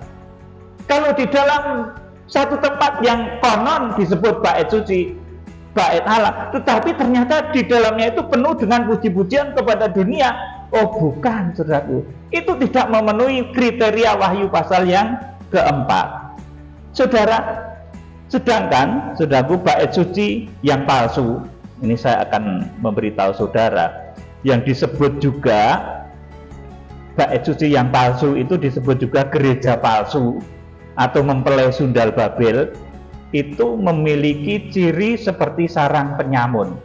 Speaker 1: Kalau di dalam satu tempat yang konon disebut bait suci, bait Allah, tetapi ternyata di dalamnya itu penuh dengan puji-pujian kepada dunia. Oh bukan, saudaraku, itu tidak memenuhi kriteria Wahyu pasal yang keempat. Sedangkan saudaraku, bait suci yang palsu, ini saya akan memberitahu saudara, yang disebut juga bait suci yang palsu itu disebut juga gereja palsu atau mempelai sundal Babel. Itu memiliki ciri seperti sarang penyamun.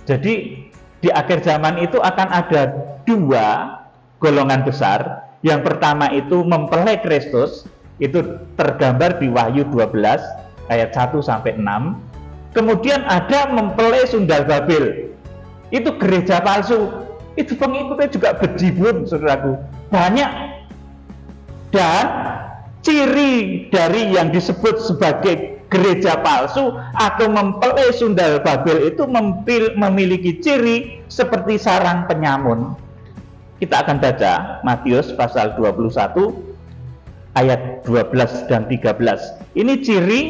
Speaker 1: Jadi di akhir zaman itu akan ada dua golongan besar. Yang pertama itu mempelai Kristus, itu tergambar di Wahyu 12 ayat 1 sampai 6. Kemudian ada mempelai sundal Babel, itu gereja palsu. Itu pengikutnya juga bejibun, saudaraku, banyak. Dan ciri dari yang disebut sebagai gereja palsu atau mempelai sundal Babel itu memiliki ciri seperti sarang penyamun. Kita akan baca Matius pasal 21 ayat 12 dan 13. Ini ciri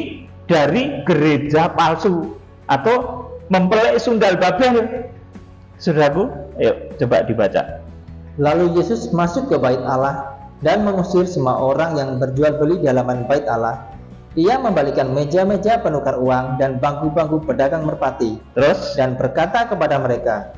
Speaker 1: dari gereja palsu atau mempelai sundal Babel. Saudaraku, ayo coba dibaca.
Speaker 2: Lalu Yesus masuk ke bait Allah dan mengusir semua orang yang berjual beli di halaman bait Allah. Ia membalikan meja-meja penukar uang dan bangku-bangku pedagang merpati.
Speaker 1: Terus?
Speaker 2: Dan berkata kepada mereka,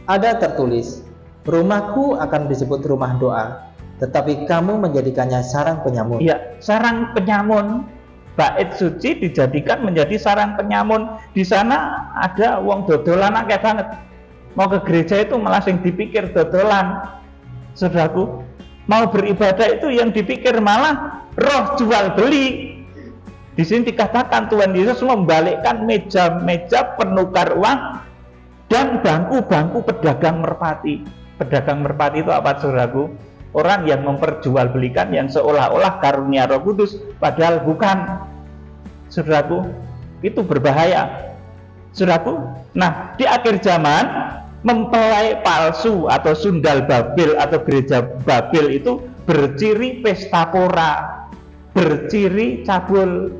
Speaker 2: ada tertulis, rumahku akan disebut rumah doa, tetapi kamu menjadikannya sarang penyamun.
Speaker 1: Iya, sarang penyamun. Bait suci dijadikan menjadi sarang penyamun. Di sana ada wong dodolan akeh banget. Mau ke gereja itu malah sing dipikir dodolan. Saudaraku, mau beribadah itu yang dipikir malah roh jual beli. Di sini dikatakan Tuhan Yesus membalikkan meja-meja penukar uang dan bangku-bangku pedagang merpati. Pedagang merpati itu apa, saudaraku? Orang yang memperjualbelikan yang seolah-olah karunia Roh Kudus, padahal bukan. Saudaraku, itu berbahaya. Saudaraku, nah di akhir zaman mempelai palsu atau sundal Babel atau gereja Babel itu berciri pesta pora, berciri cabul,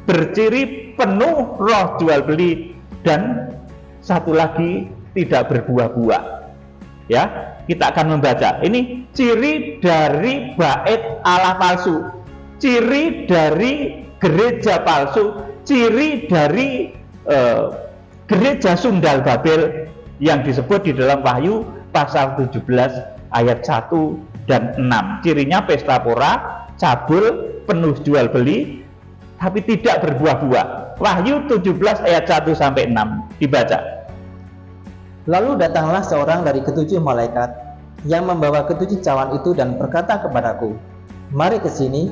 Speaker 1: berciri penuh roh jual beli, dan satu lagi tidak berbuah-buah. Ya, kita akan membaca. Ini ciri dari bait Allah palsu, ciri dari gereja palsu, ciri dari gereja sundal Babel yang disebut di dalam Wahyu pasal 17 ayat 1 dan 6. Cirinya pesta pora, cabul, penuh jual beli, tapi tidak berbuah-buah. Wahyu 17 ayat 1 sampai 6 dibaca.
Speaker 2: Lalu datanglah seorang dari ketujuh malaikat yang membawa ketujuh cawan itu dan berkata kepadaku, "Mari ke sini,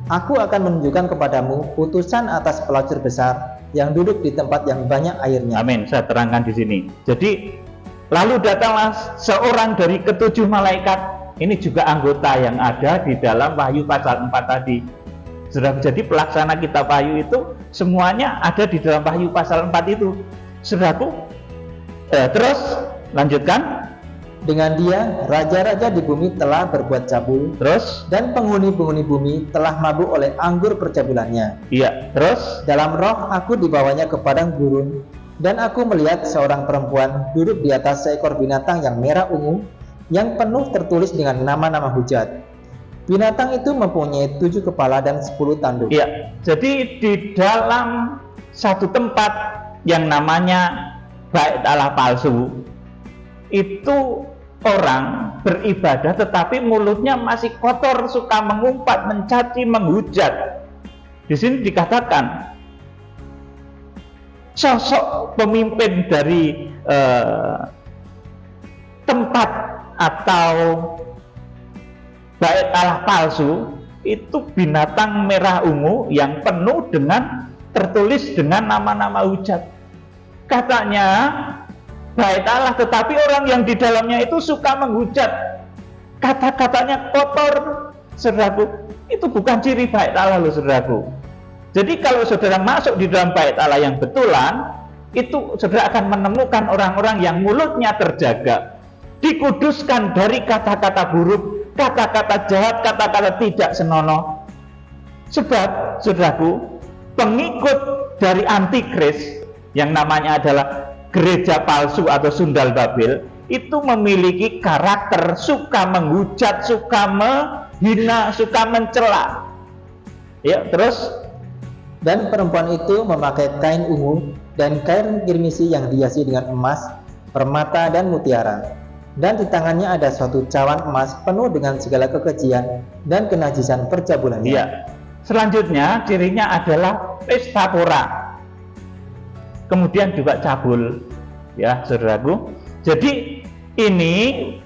Speaker 2: aku akan menunjukkan kepadamu putusan atas pelacur besar yang duduk di tempat yang banyak airnya."
Speaker 1: Amin. Saya terangkan di sini. Jadi, lalu datanglah seorang dari ketujuh malaikat. Ini juga anggota yang ada di dalam Wahyu pasal 4 tadi. Sudah jadi pelaksana kitab Wahyu itu semuanya ada di dalam Wahyu pasal 4 itu. Saudaraku, terus lanjutkan.
Speaker 2: Dengan dia, raja-raja di bumi telah berbuat cabul,
Speaker 1: Terus,
Speaker 2: dan penghuni-penghuni bumi telah mabuk oleh anggur percabulannya.
Speaker 1: iya, terus,
Speaker 2: Dalam roh aku dibawanya ke padang gurun, dan aku melihat seorang perempuan duduk di atas seekor binatang yang merah ungu, yang penuh tertulis dengan nama-nama hujat. Binatang itu mempunyai 7 kepala dan 10 tanduk.
Speaker 1: iya. Jadi di dalam satu tempat yang namanya Bait Allah palsu, itu orang beribadah tetapi mulutnya masih kotor, suka mengumpat, mencaci, menghujat. Di sini dikatakan sosok pemimpin dari tempat atau Bait Allah palsu itu binatang merah ungu yang penuh dengan tertulis dengan nama-nama hujat. Katanya Bait Allah, tetapi orang yang di dalamnya itu suka menghujat. Kata-katanya kotor, saudaraku. Itu bukan ciri Bait Allah loh, saudaraku. Jadi kalau saudara masuk di dalam Bait Allah yang betulan, itu saudara akan menemukan orang-orang yang mulutnya terjaga, dikuduskan dari kata-kata buruk, kata-kata jahat, kata-kata tidak senonoh. Sebab, saudaraku, pengikut dari antikris yang namanya adalah gereja palsu atau sundal Babel itu memiliki karakter suka menghujat, suka menghina, suka mencela. Ya, terus.
Speaker 2: Dan perempuan itu memakai kain ungu dan kain kirmisi yang dihiasi dengan emas, permata dan mutiara. Dan di tangannya ada suatu cawan emas penuh dengan segala kekejian dan kenajisan percabulannya.
Speaker 1: Iya. Selanjutnya cirinya adalah pesta pora. Kemudian juga cabul, ya saudaraku. Jadi ini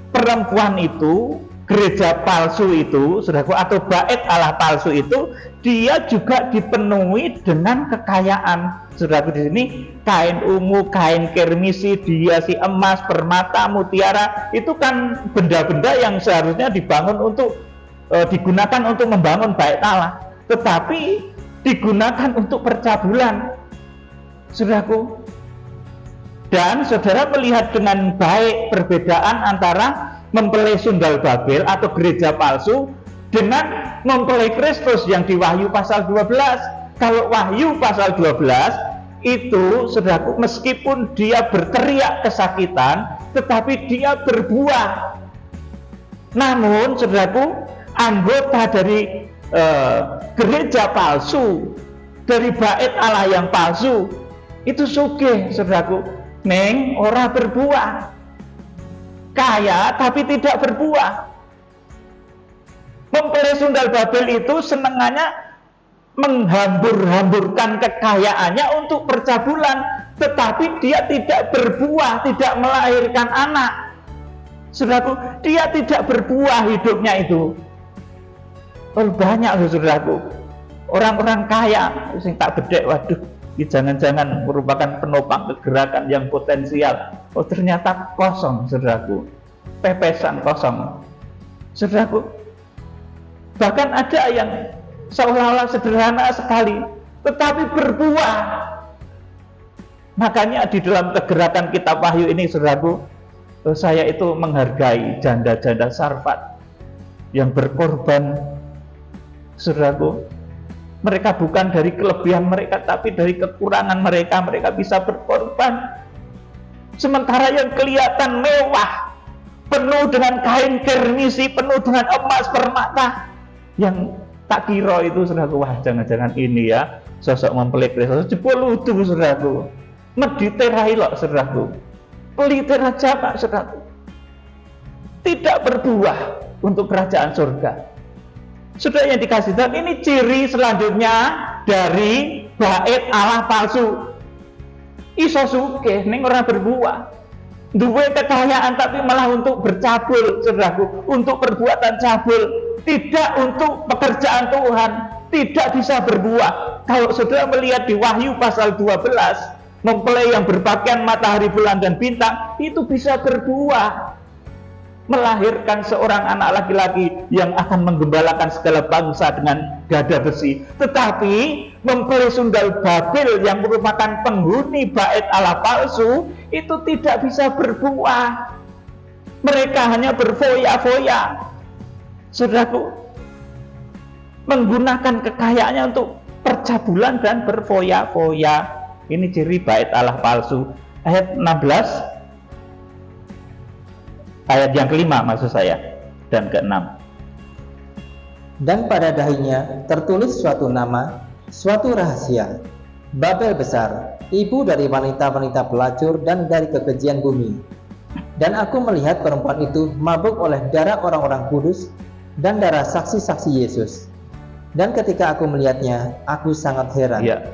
Speaker 1: perempuan itu, gereja palsu itu, saudaraku, atau bait Allah palsu itu, dia juga dipenuhi dengan kekayaan. Saudaraku, di sini kain ungu, kain kirmisi, dihiasi emas, permata, mutiara, itu kan benda-benda yang seharusnya dibangun untuk digunakan untuk membangun bait Allah, tetapi digunakan untuk percabulan. Saudaraku, dan saudara melihat dengan baik perbedaan antara mempelai sundal Babel atau gereja palsu dengan mempelai Kristus yang di Wahyu pasal 12. Kalau Wahyu pasal 12 itu, saudaraku, meskipun dia berteriak kesakitan, tetapi dia berbuah. Namun, saudaraku, anggota dari gereja palsu, dari bait Allah yang palsu, itu sugih, saudaraku, neng ora berbuah, kaya tapi tidak berbuah. Mempelai sundal Babel itu senengannya menghambur-hamburkan kekayaannya untuk percabulan, tetapi dia tidak berbuah, tidak melahirkan anak. Saudaraku, dia tidak berbuah hidupnya itu. Banyak loh, saudaraku, orang-orang kaya sing tak bedek, waduh, jangan-jangan merupakan penopang kegerakan yang potensial. Ternyata kosong, saudaraku, pepesan kosong, saudaraku. Bahkan ada yang seolah-olah sederhana sekali, tetapi berbuah. Makanya di dalam kegerakan kitab Wahyu ini, saudaraku, saya itu menghargai janda-janda Sarfat yang berkorban, saudaraku. Mereka bukan dari kelebihan mereka, tapi dari kekurangan mereka, mereka bisa berkorban. Sementara yang kelihatan mewah, penuh dengan kain kirmisi, penuh dengan emas, permata, yang tak kira itu, saudaraku, wah, jangan-jangan ini ya sosok mempelai Kristus, jebol utuh, saudaraku, mediterai loh, saudaraku, pelitera jamak, saudaraku, tidak berbuah untuk kerajaan surga. Saudara yang dikasih Tuhan, ini ciri selanjutnya dari bait Allah palsu. Iso sugih ning ora berbuah. duwe kekayaan tapi malah untuk bercabul, saudaraku, untuk perbuatan cabul, tidak untuk pekerjaan Tuhan, tidak bisa berbuah. Kalau saudara melihat di Wahyu pasal 12, mempelai yang berpakaian matahari, bulan, dan bintang, itu bisa berbuah, melahirkan seorang anak laki-laki yang akan menggembalakan segala bangsa dengan gada besi. Tetapi mempelai sundal Babel yang merupakan penghuni bait Allah palsu itu tidak bisa berbuah. Mereka hanya berfoya-foya, saudaraku, menggunakan kekayaannya untuk percabulan dan berfoya-foya. Ini ciri bait Allah palsu. Ayat 16, ayat yang kelima maksud saya, dan keenam.
Speaker 2: Dan pada dahinya tertulis suatu nama, suatu rahasia, Babel besar, ibu dari wanita-wanita pelacur dan dari kekejian bumi. Dan aku melihat perempuan itu mabuk oleh darah orang-orang kudus dan darah saksi-saksi Yesus. Dan ketika aku melihatnya, aku sangat heran.
Speaker 1: Ya,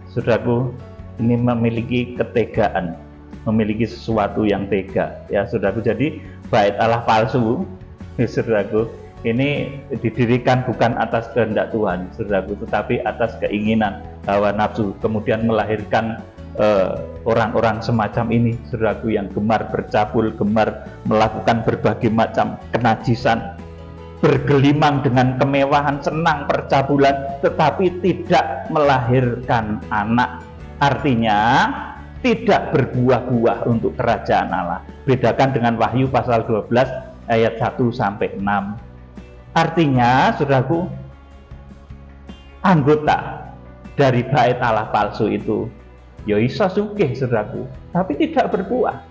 Speaker 1: saudaraku, ini memiliki ketegaan, memiliki sesuatu yang tega, ya saudaraku. Jadi bait Allah palsu, saudaraku, ini didirikan bukan atas kehendak Tuhan, saudaraku, tetapi atas keinginan hawa nafsu, kemudian melahirkan orang-orang semacam ini, saudaraku, yang gemar bercabul, gemar melakukan berbagai macam kenajisan, bergelimang dengan kemewahan, senang percabulan, tetapi tidak melahirkan anak. Artinya tidak berbuah-buah untuk kerajaan Allah. Bedakan dengan Wahyu pasal 12 ayat 1 sampai 6. Artinya, saudaraku, anggota dari bait Allah palsu itu ya iso sugih, saudaraku, tapi tidak berbuah.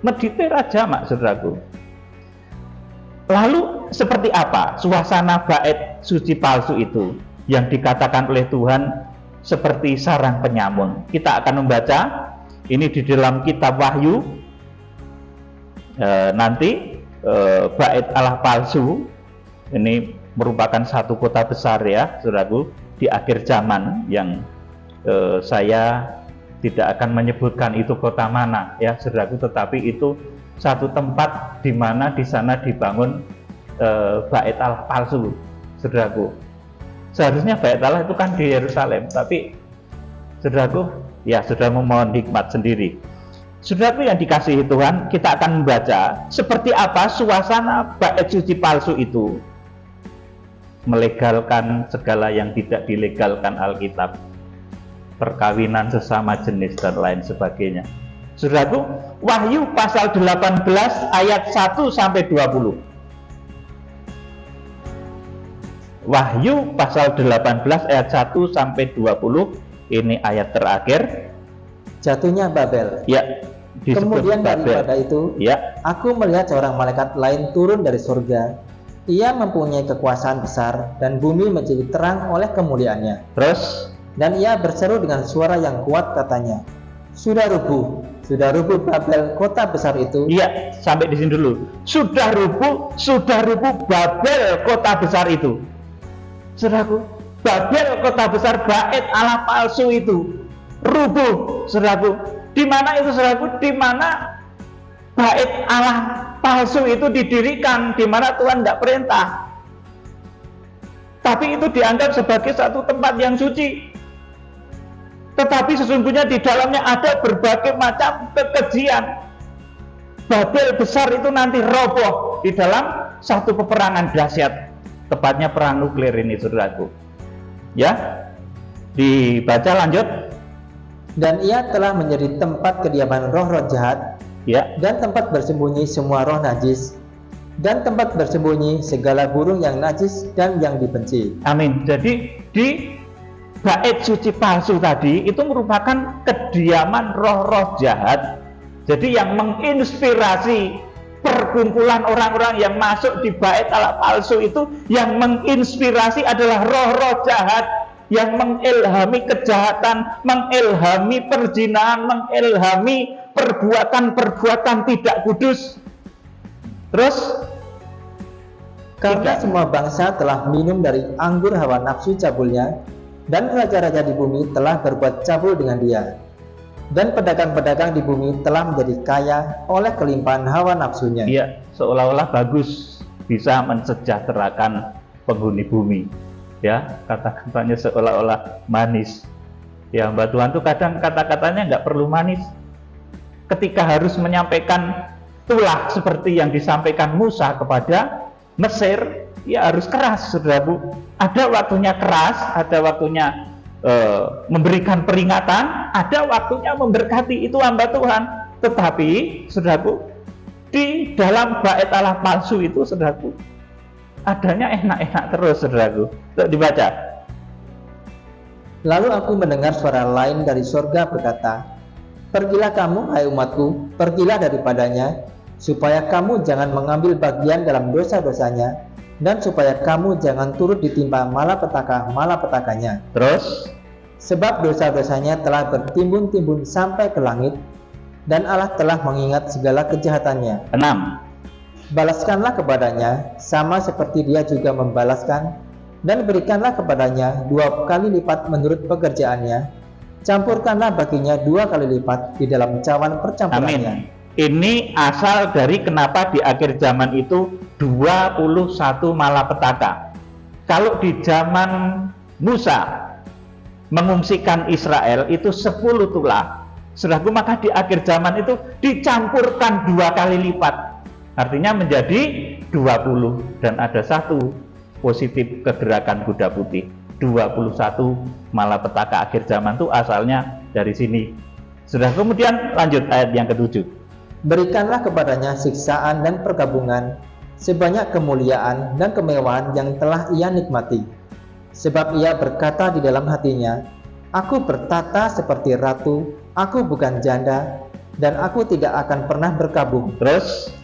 Speaker 1: Medite raja mak, saudaraku. Lalu seperti apa suasana bait suci palsu itu yang dikatakan oleh Tuhan seperti sarang penyamun? Kita akan membaca ini di dalam kitab Wahyu. Nanti bait Allah palsu ini merupakan satu kota besar, ya saudaraku, di akhir zaman yang saya tidak akan menyebutkan itu kota mana, ya saudaraku, tetapi itu satu tempat di mana di sana dibangun bait Allah palsu, saudaraku. Seharusnya bait Allah itu kan di Yerusalem, tapi saudaraku, ya saudara memohon hikmat sendiri. Saudaraku yang dikasihi Tuhan, kita akan membaca seperti apa suasana bait suci palsu itu, melegalkan segala yang tidak dilegalkan Alkitab, perkawinan sesama jenis dan lain sebagainya. Saudaraku, Wahyu pasal 18 ayat 1 sampai 20. Wahyu pasal 18 ayat 1 sampai 20, ini ayat terakhir.
Speaker 2: Jatuhnya Babel.
Speaker 1: Ya,
Speaker 2: kemudian
Speaker 1: Babel.
Speaker 2: Daripada itu,
Speaker 1: ya,
Speaker 2: aku melihat seorang malaikat lain turun dari surga. Ia mempunyai kekuasaan besar dan bumi menjadi terang oleh kemuliaannya.
Speaker 1: Terus,
Speaker 2: dan ia berseru dengan suara yang kuat, katanya, sudah rubuh Babel, kota besar itu.
Speaker 1: Iya, sampai di sini dulu. Sudah rubuh Babel, kota besar itu. Saudaraku, Babel, kota besar bait Allah palsu itu rubuh, saudaraku. Di mana itu, saudaraku? Di mana bait Allah palsu itu didirikan, di mana Tuhan tidak perintah. Tapi itu dianggap sebagai satu tempat yang suci. Tetapi sesungguhnya di dalamnya ada berbagai macam kekejian. Babel besar itu nanti roboh di dalam satu peperangan dahsyat, tepatnya perang nuklir ini, saudaraku. Ya, dibaca lanjut.
Speaker 2: Dan ia telah menjadi tempat kediaman roh-roh jahat,
Speaker 1: ya,
Speaker 2: dan tempat bersembunyi semua roh najis, dan tempat bersembunyi segala burung yang najis dan yang dibenci.
Speaker 1: Amin. Jadi di bait suci palsu tadi itu merupakan kediaman roh-roh jahat. Jadi yang menginspirasi perkumpulan orang-orang yang masuk di bait Allah palsu itu, yang menginspirasi adalah roh-roh jahat yang mengilhami kejahatan, mengilhami perzinahan, mengilhami perbuatan-perbuatan tidak kudus. Terus,
Speaker 2: karena semua bangsa telah minum dari anggur hawa nafsu cabulnya, dan raja-raja di bumi telah berbuat cabul dengan dia. Dan pedagang-pedagang di bumi telah menjadi kaya oleh kelimpahan hawa nafsunya.
Speaker 1: Iya, seolah-olah bagus bisa mensejahterakan penghuni bumi. Ya, kata-katanya seolah-olah manis. Ya, Mbak Tuhan tuh kadang kata-katanya nggak perlu manis. Ketika harus menyampaikan tulah seperti yang disampaikan Musa kepada Mesir, ya harus keras, saudaraku. Ada waktunya keras, ada waktunya memberikan peringatan, ada waktunya memberkati, itu hamba Tuhan. Tetapi, saudaraku, di dalam bait Allah palsu itu, saudaraku, adanya enak-enak terus, saudaraku. Untuk dibaca.
Speaker 2: Lalu aku mendengar suara lain dari surga berkata, "Pergilah kamu, hai umatku, pergilah daripadanya, supaya kamu jangan mengambil bagian dalam dosa-dosanya, dan supaya kamu jangan turut ditimpa malapetaka-malapetakanya.
Speaker 1: Terus,
Speaker 2: Sebab dosa-dosanya telah bertimbun-timbun sampai ke langit, dan Allah telah mengingat segala kejahatannya.
Speaker 1: 6.
Speaker 2: Balaskanlah kepadanya, sama seperti dia juga membalaskan, dan berikanlah kepadanya 2 kali lipat menurut pekerjaannya. Campurkanlah baginya 2 kali lipat di dalam cawan percampurannya."
Speaker 1: Amin. Ini asal dari kenapa di akhir zaman itu 21 malapetaka. Kalau di zaman Musa mengungsikan Israel itu 10 tulah, saudaraku, maka di akhir zaman itu dicampurkan 2 kali lipat, artinya menjadi 20, dan ada 1 positif kegerakan kuda putih. 21 malapetaka akhir zaman itu asalnya dari sini. Sudah, kemudian lanjut ayat yang ke-7.
Speaker 2: Berikanlah kepadanya siksaan dan pergabungan, sebanyak kemuliaan dan kemewahan yang telah ia nikmati. Sebab ia berkata di dalam hatinya, "Aku bertata seperti ratu, aku bukan janda, dan aku tidak akan pernah berkabung."
Speaker 1: Terus,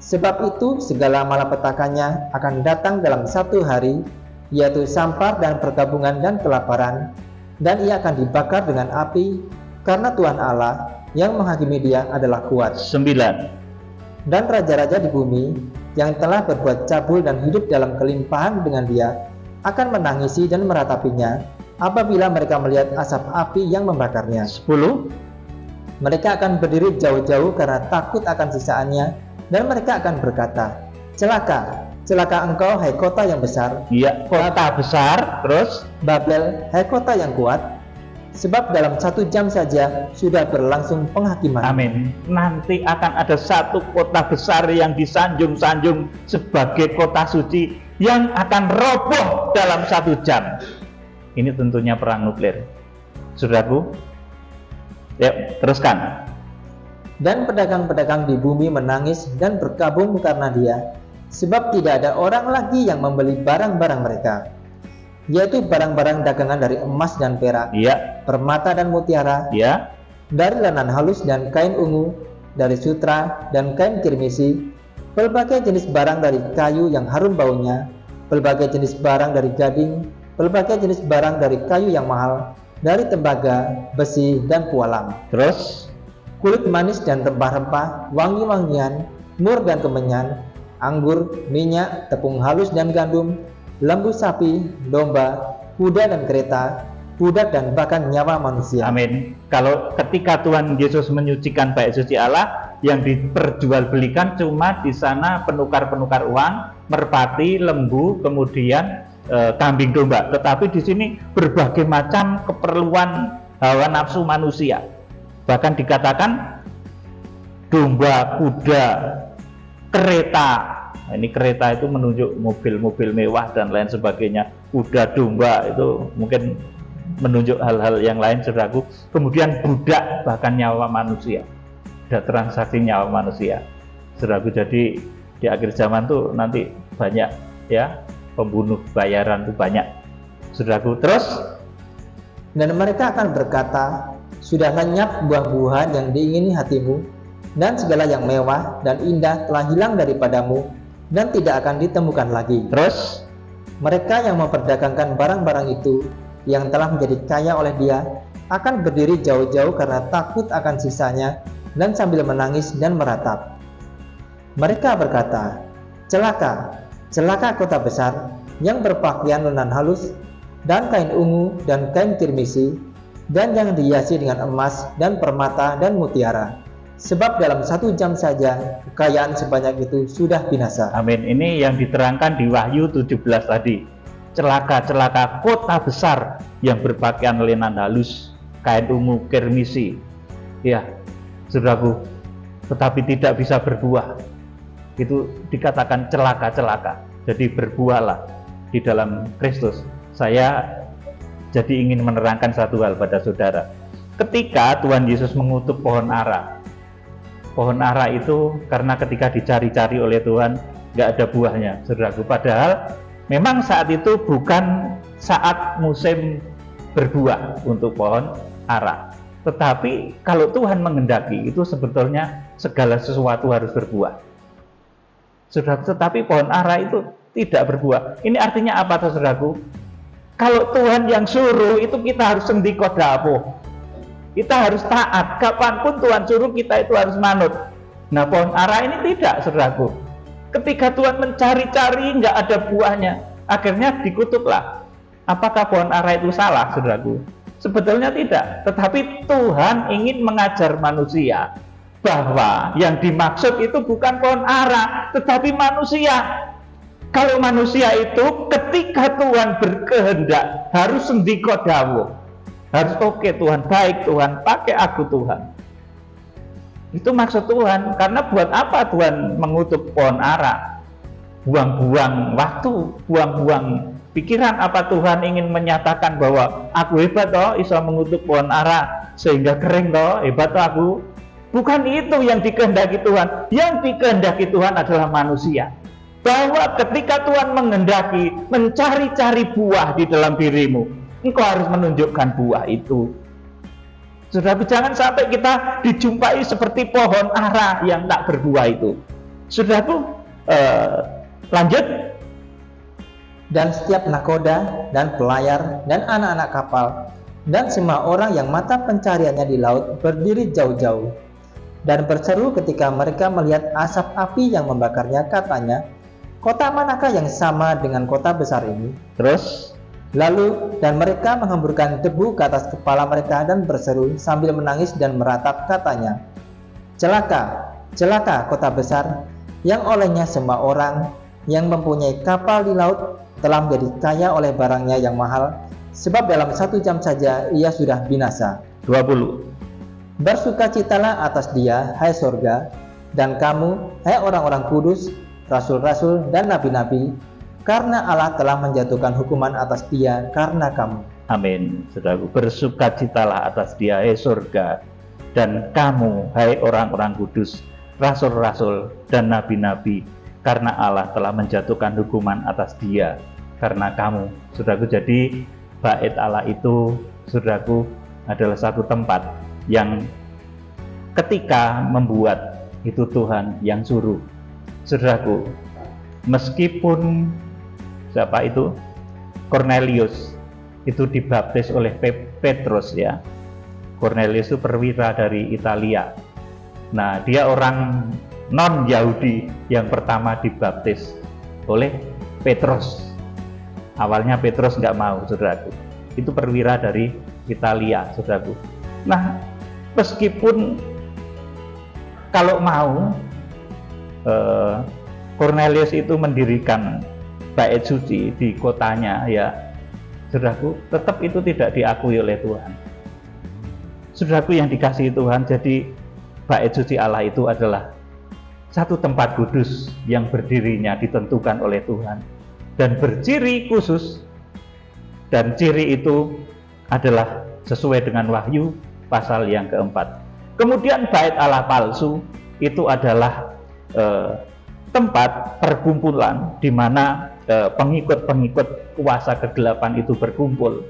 Speaker 2: sebab itu segala malapetakanya akan datang dalam 1 hari, yaitu sampar dan perkabungan dan kelaparan, dan ia akan dibakar dengan api, karena Tuhan Allah yang menghakimi dia adalah kuat.
Speaker 1: 9.
Speaker 2: Dan raja-raja di bumi yang telah berbuat cabul dan hidup dalam kelimpahan dengan dia akan menangisi dan meratapinya apabila mereka melihat asap api yang membakarnya.
Speaker 1: 10.
Speaker 2: Mereka akan berdiri jauh-jauh karena takut akan sisaannya, dan mereka akan berkata, "Celaka, celaka engkau, hai kota yang besar,
Speaker 1: Ya, kota besar. Terus,
Speaker 2: Babel, hai kota yang kuat, sebab dalam 1 jam saja sudah berlangsung penghakiman."
Speaker 1: amin. Nanti akan ada 1 kota besar yang disanjung-sanjung sebagai kota suci yang akan roboh dalam 1 jam. Ini tentunya perang nuklir, saudaraku. Ya, teruskan.
Speaker 2: Dan pedagang-pedagang di bumi menangis dan berkabung karena dia, sebab tidak ada orang lagi yang membeli barang-barang mereka, yaitu barang-barang dagangan dari emas dan perak,
Speaker 1: Ya,
Speaker 2: permata dan mutiara,
Speaker 1: ya,
Speaker 2: dari lenan halus dan kain ungu, dari sutra dan kain kirmisi, pelbagai jenis barang dari kayu yang harum baunya, pelbagai jenis barang dari gading, pelbagai jenis barang dari kayu yang mahal, dari tembaga, besi, dan pualam.
Speaker 1: terus,
Speaker 2: Kulit manis dan rempah-rempah, wangi-wangian, mur dan kemenyan, anggur, minyak, tepung halus dan gandum, lembu sapi, domba, kuda dan kereta, budak dan bahkan nyawa manusia.
Speaker 1: amin. Kalau ketika Tuhan Yesus menyucikan bait suci Allah, yang diperjualbelikan cuma di sana penukar-penukar uang, merpati, lembu, kemudian kambing domba. Tetapi di sini berbagai macam keperluan hawa nafsu manusia. Bahkan dikatakan domba, kuda, kereta. Nah, ini kereta itu menunjuk mobil-mobil mewah dan lain sebagainya. Kuda, domba itu mungkin menunjuk hal-hal yang lain, saudaraku. Kemudian budak, bahkan nyawa manusia. Ada transaksi nyawa manusia, saudaraku. Jadi di akhir zaman tuh nanti banyak ya pembunuh bayaran tuh banyak, saudaraku. Terus,
Speaker 2: Dan mereka akan berkata, "Sudah lenyap buah-buahan yang diingini hatimu, dan segala yang mewah dan indah telah hilang daripadamu, dan tidak akan ditemukan lagi."
Speaker 1: terus,
Speaker 2: Mereka yang memperdagangkan barang-barang itu, yang telah menjadi kaya oleh dia, akan berdiri jauh-jauh karena takut akan sisanya, dan sambil menangis dan meratap. Mereka berkata, "Celaka, celaka kota besar, yang berpakaian lenan halus, dan kain ungu dan kain kirmisi, dan yang dihiasi dengan emas dan permata dan mutiara. Sebab dalam 1 jam saja kekayaan sebanyak itu sudah binasa.
Speaker 1: Amin. Ini yang diterangkan di Wahyu 17 tadi. Celaka-celaka kota besar yang berpakaian lenan halus, kain ungu kirmisi. Ya, saudaraku, tetapi tidak bisa berbuah. Itu dikatakan celaka-celaka. Jadi berbuahlah di dalam Kristus. Saya jadi ingin menerangkan satu hal pada saudara. Ketika Tuhan Yesus mengutuk pohon ara itu karena ketika dicari-cari oleh Tuhan nggak ada buahnya, saudaraku. Padahal memang saat itu bukan saat musim berbuah untuk pohon ara. Tetapi kalau Tuhan menghendaki, itu sebetulnya segala sesuatu harus berbuah. Saudaraku, tetapi pohon ara itu tidak berbuah. Ini artinya apa, saudaraku? Kalau Tuhan yang suruh, itu kita harus sendiko dapo. Kita harus taat, kapanpun Tuhan suruh kita itu harus manut. Nah, pohon ara ini tidak, saudaraku. Ketika Tuhan mencari-cari nggak ada buahnya, akhirnya dikutuklah. Apakah pohon ara itu salah, saudaraku? Sebetulnya tidak, tetapi Tuhan ingin mengajar manusia bahwa yang dimaksud itu bukan pohon ara, tetapi manusia. Kalau manusia itu ketika Tuhan berkehendak harus sendiko dawuh. Harus oke Tuhan, baik Tuhan, pakai aku Tuhan. Itu maksud Tuhan. Karena buat apa Tuhan mengutuk pohon ara? Buang-buang waktu, buang-buang pikiran. Apa Tuhan ingin menyatakan bahwa aku hebat toh, iso mengutuk pohon ara sehingga kering toh, hebat toh aku? Bukan itu yang dikehendaki Tuhan. Yang dikehendaki Tuhan adalah manusia. Bahwa ketika Tuhan menghendaki mencari-cari buah di dalam dirimu, engkau harus menunjukkan buah itu. Saudara, jangan sampai kita dijumpai seperti pohon ara yang tak berbuah itu. Saudaraku, lanjut.
Speaker 2: Dan setiap nakoda dan pelayar dan anak-anak kapal dan semua orang yang mata pencariannya di laut berdiri jauh-jauh dan berseru ketika mereka melihat asap api yang membakarnya, katanya, kota manakah yang sama dengan kota besar ini?
Speaker 1: Terus
Speaker 2: lalu dan mereka menghamburkan debu ke atas kepala mereka dan berseru sambil menangis dan meratap, katanya, celaka, celaka kota besar yang olehnya semua orang yang mempunyai kapal di laut telah menjadi kaya oleh barangnya yang mahal, sebab dalam 1 jam saja ia sudah binasa.
Speaker 1: 20.
Speaker 2: Bersukacitalah atas dia, hai sorga, dan kamu, hai orang-orang kudus, rasul-rasul dan nabi-nabi, karena Allah telah menjatuhkan hukuman atas dia karena kamu.
Speaker 1: Amin. Saudaraku, bersukacitalah atas dia, hai surga, dan kamu, hai orang-orang kudus, rasul-rasul dan nabi-nabi, karena Allah telah menjatuhkan hukuman atas dia karena kamu. Saudaraku, jadi bait Allah itu, saudaraku, adalah satu tempat yang ketika membuat itu Tuhan yang suruh. Saudaraku, meskipun siapa itu? Cornelius itu dibaptis oleh Petrus ya. Cornelius itu perwira dari Italia. Nah, dia orang non-Yahudi yang pertama dibaptis oleh Petrus. Awalnya Petrus nggak mau, saudaraku. Itu perwira dari Italia, saudaraku. Nah, meskipun kalau mau Cornelius itu mendirikan bait suci di kotanya ya, saudaraku, tetap itu tidak diakui oleh Tuhan. Saudaraku yang dikasihi Tuhan, jadi bait suci Allah itu adalah satu tempat kudus yang berdirinya ditentukan oleh Tuhan dan berciri khusus, dan ciri itu adalah sesuai dengan Wahyu pasal yang keempat. Kemudian bait Allah palsu itu adalah tempat perkumpulan di mana pengikut-pengikut kuasa kegelapan itu berkumpul.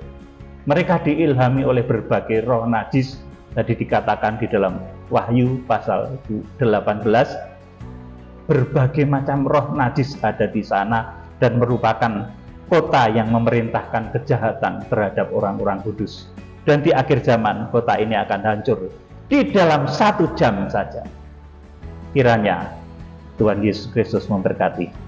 Speaker 1: Mereka diilhami oleh berbagai roh najis. Tadi dikatakan di dalam Wahyu pasal 18, berbagai macam roh najis ada di sana dan merupakan kota yang memerintahkan kejahatan terhadap orang-orang kudus. Dan di akhir zaman kota ini akan hancur di dalam 1 jam saja. Kiranya Tuhan Yesus Kristus memberkati.